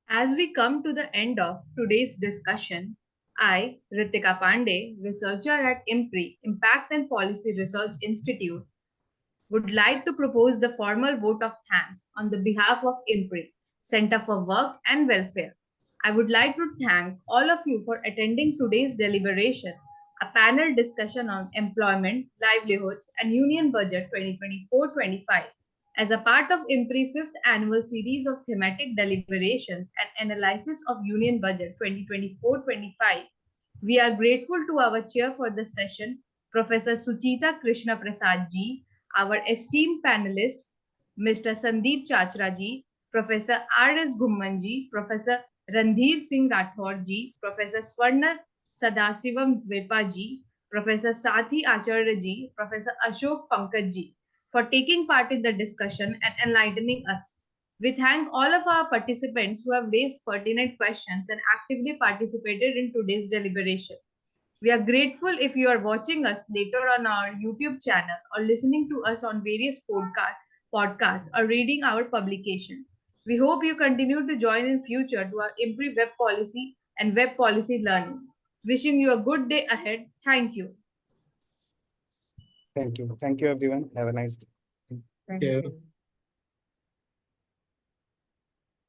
As we come to the end of today's discussion, I, Ritika Pandey, researcher at IMPRI, Impact and Policy Research Institute, would like to propose the formal vote of thanks on the behalf of IMPRI, Center for Work and Welfare. I would like to thank all of you for attending today's deliberation, a panel discussion on employment, livelihoods, and Union Budget 2024-25. As a part of IMPRI 5th annual series of thematic deliberations and analysis of Union Budget 2024-25, we are grateful to our chair for this session, Professor Suchita Krishnaprasad ji, our esteemed panelist, Mr. Sandeep Chachra ji, Professor R.S. Ghuman ji, Professor Randhir Singh Rathore ji, Professor SWARNA SADASIVAM VEPA ji, Professor Sathi Acharya ji, Professor Ashok Pankaj ji. for taking part in the discussion and enlightening us. We thank all of our participants who have raised pertinent questions and actively participated in today's deliberation. We are grateful if you are watching us later on our YouTube channel or listening to us on various podcasts or reading our publication. We hope you continue to join in future to our IMPRI web policy and web policy learning. Wishing you a good day ahead. Thank you. Thank you. Thank you, everyone. Have a nice day. Thank you.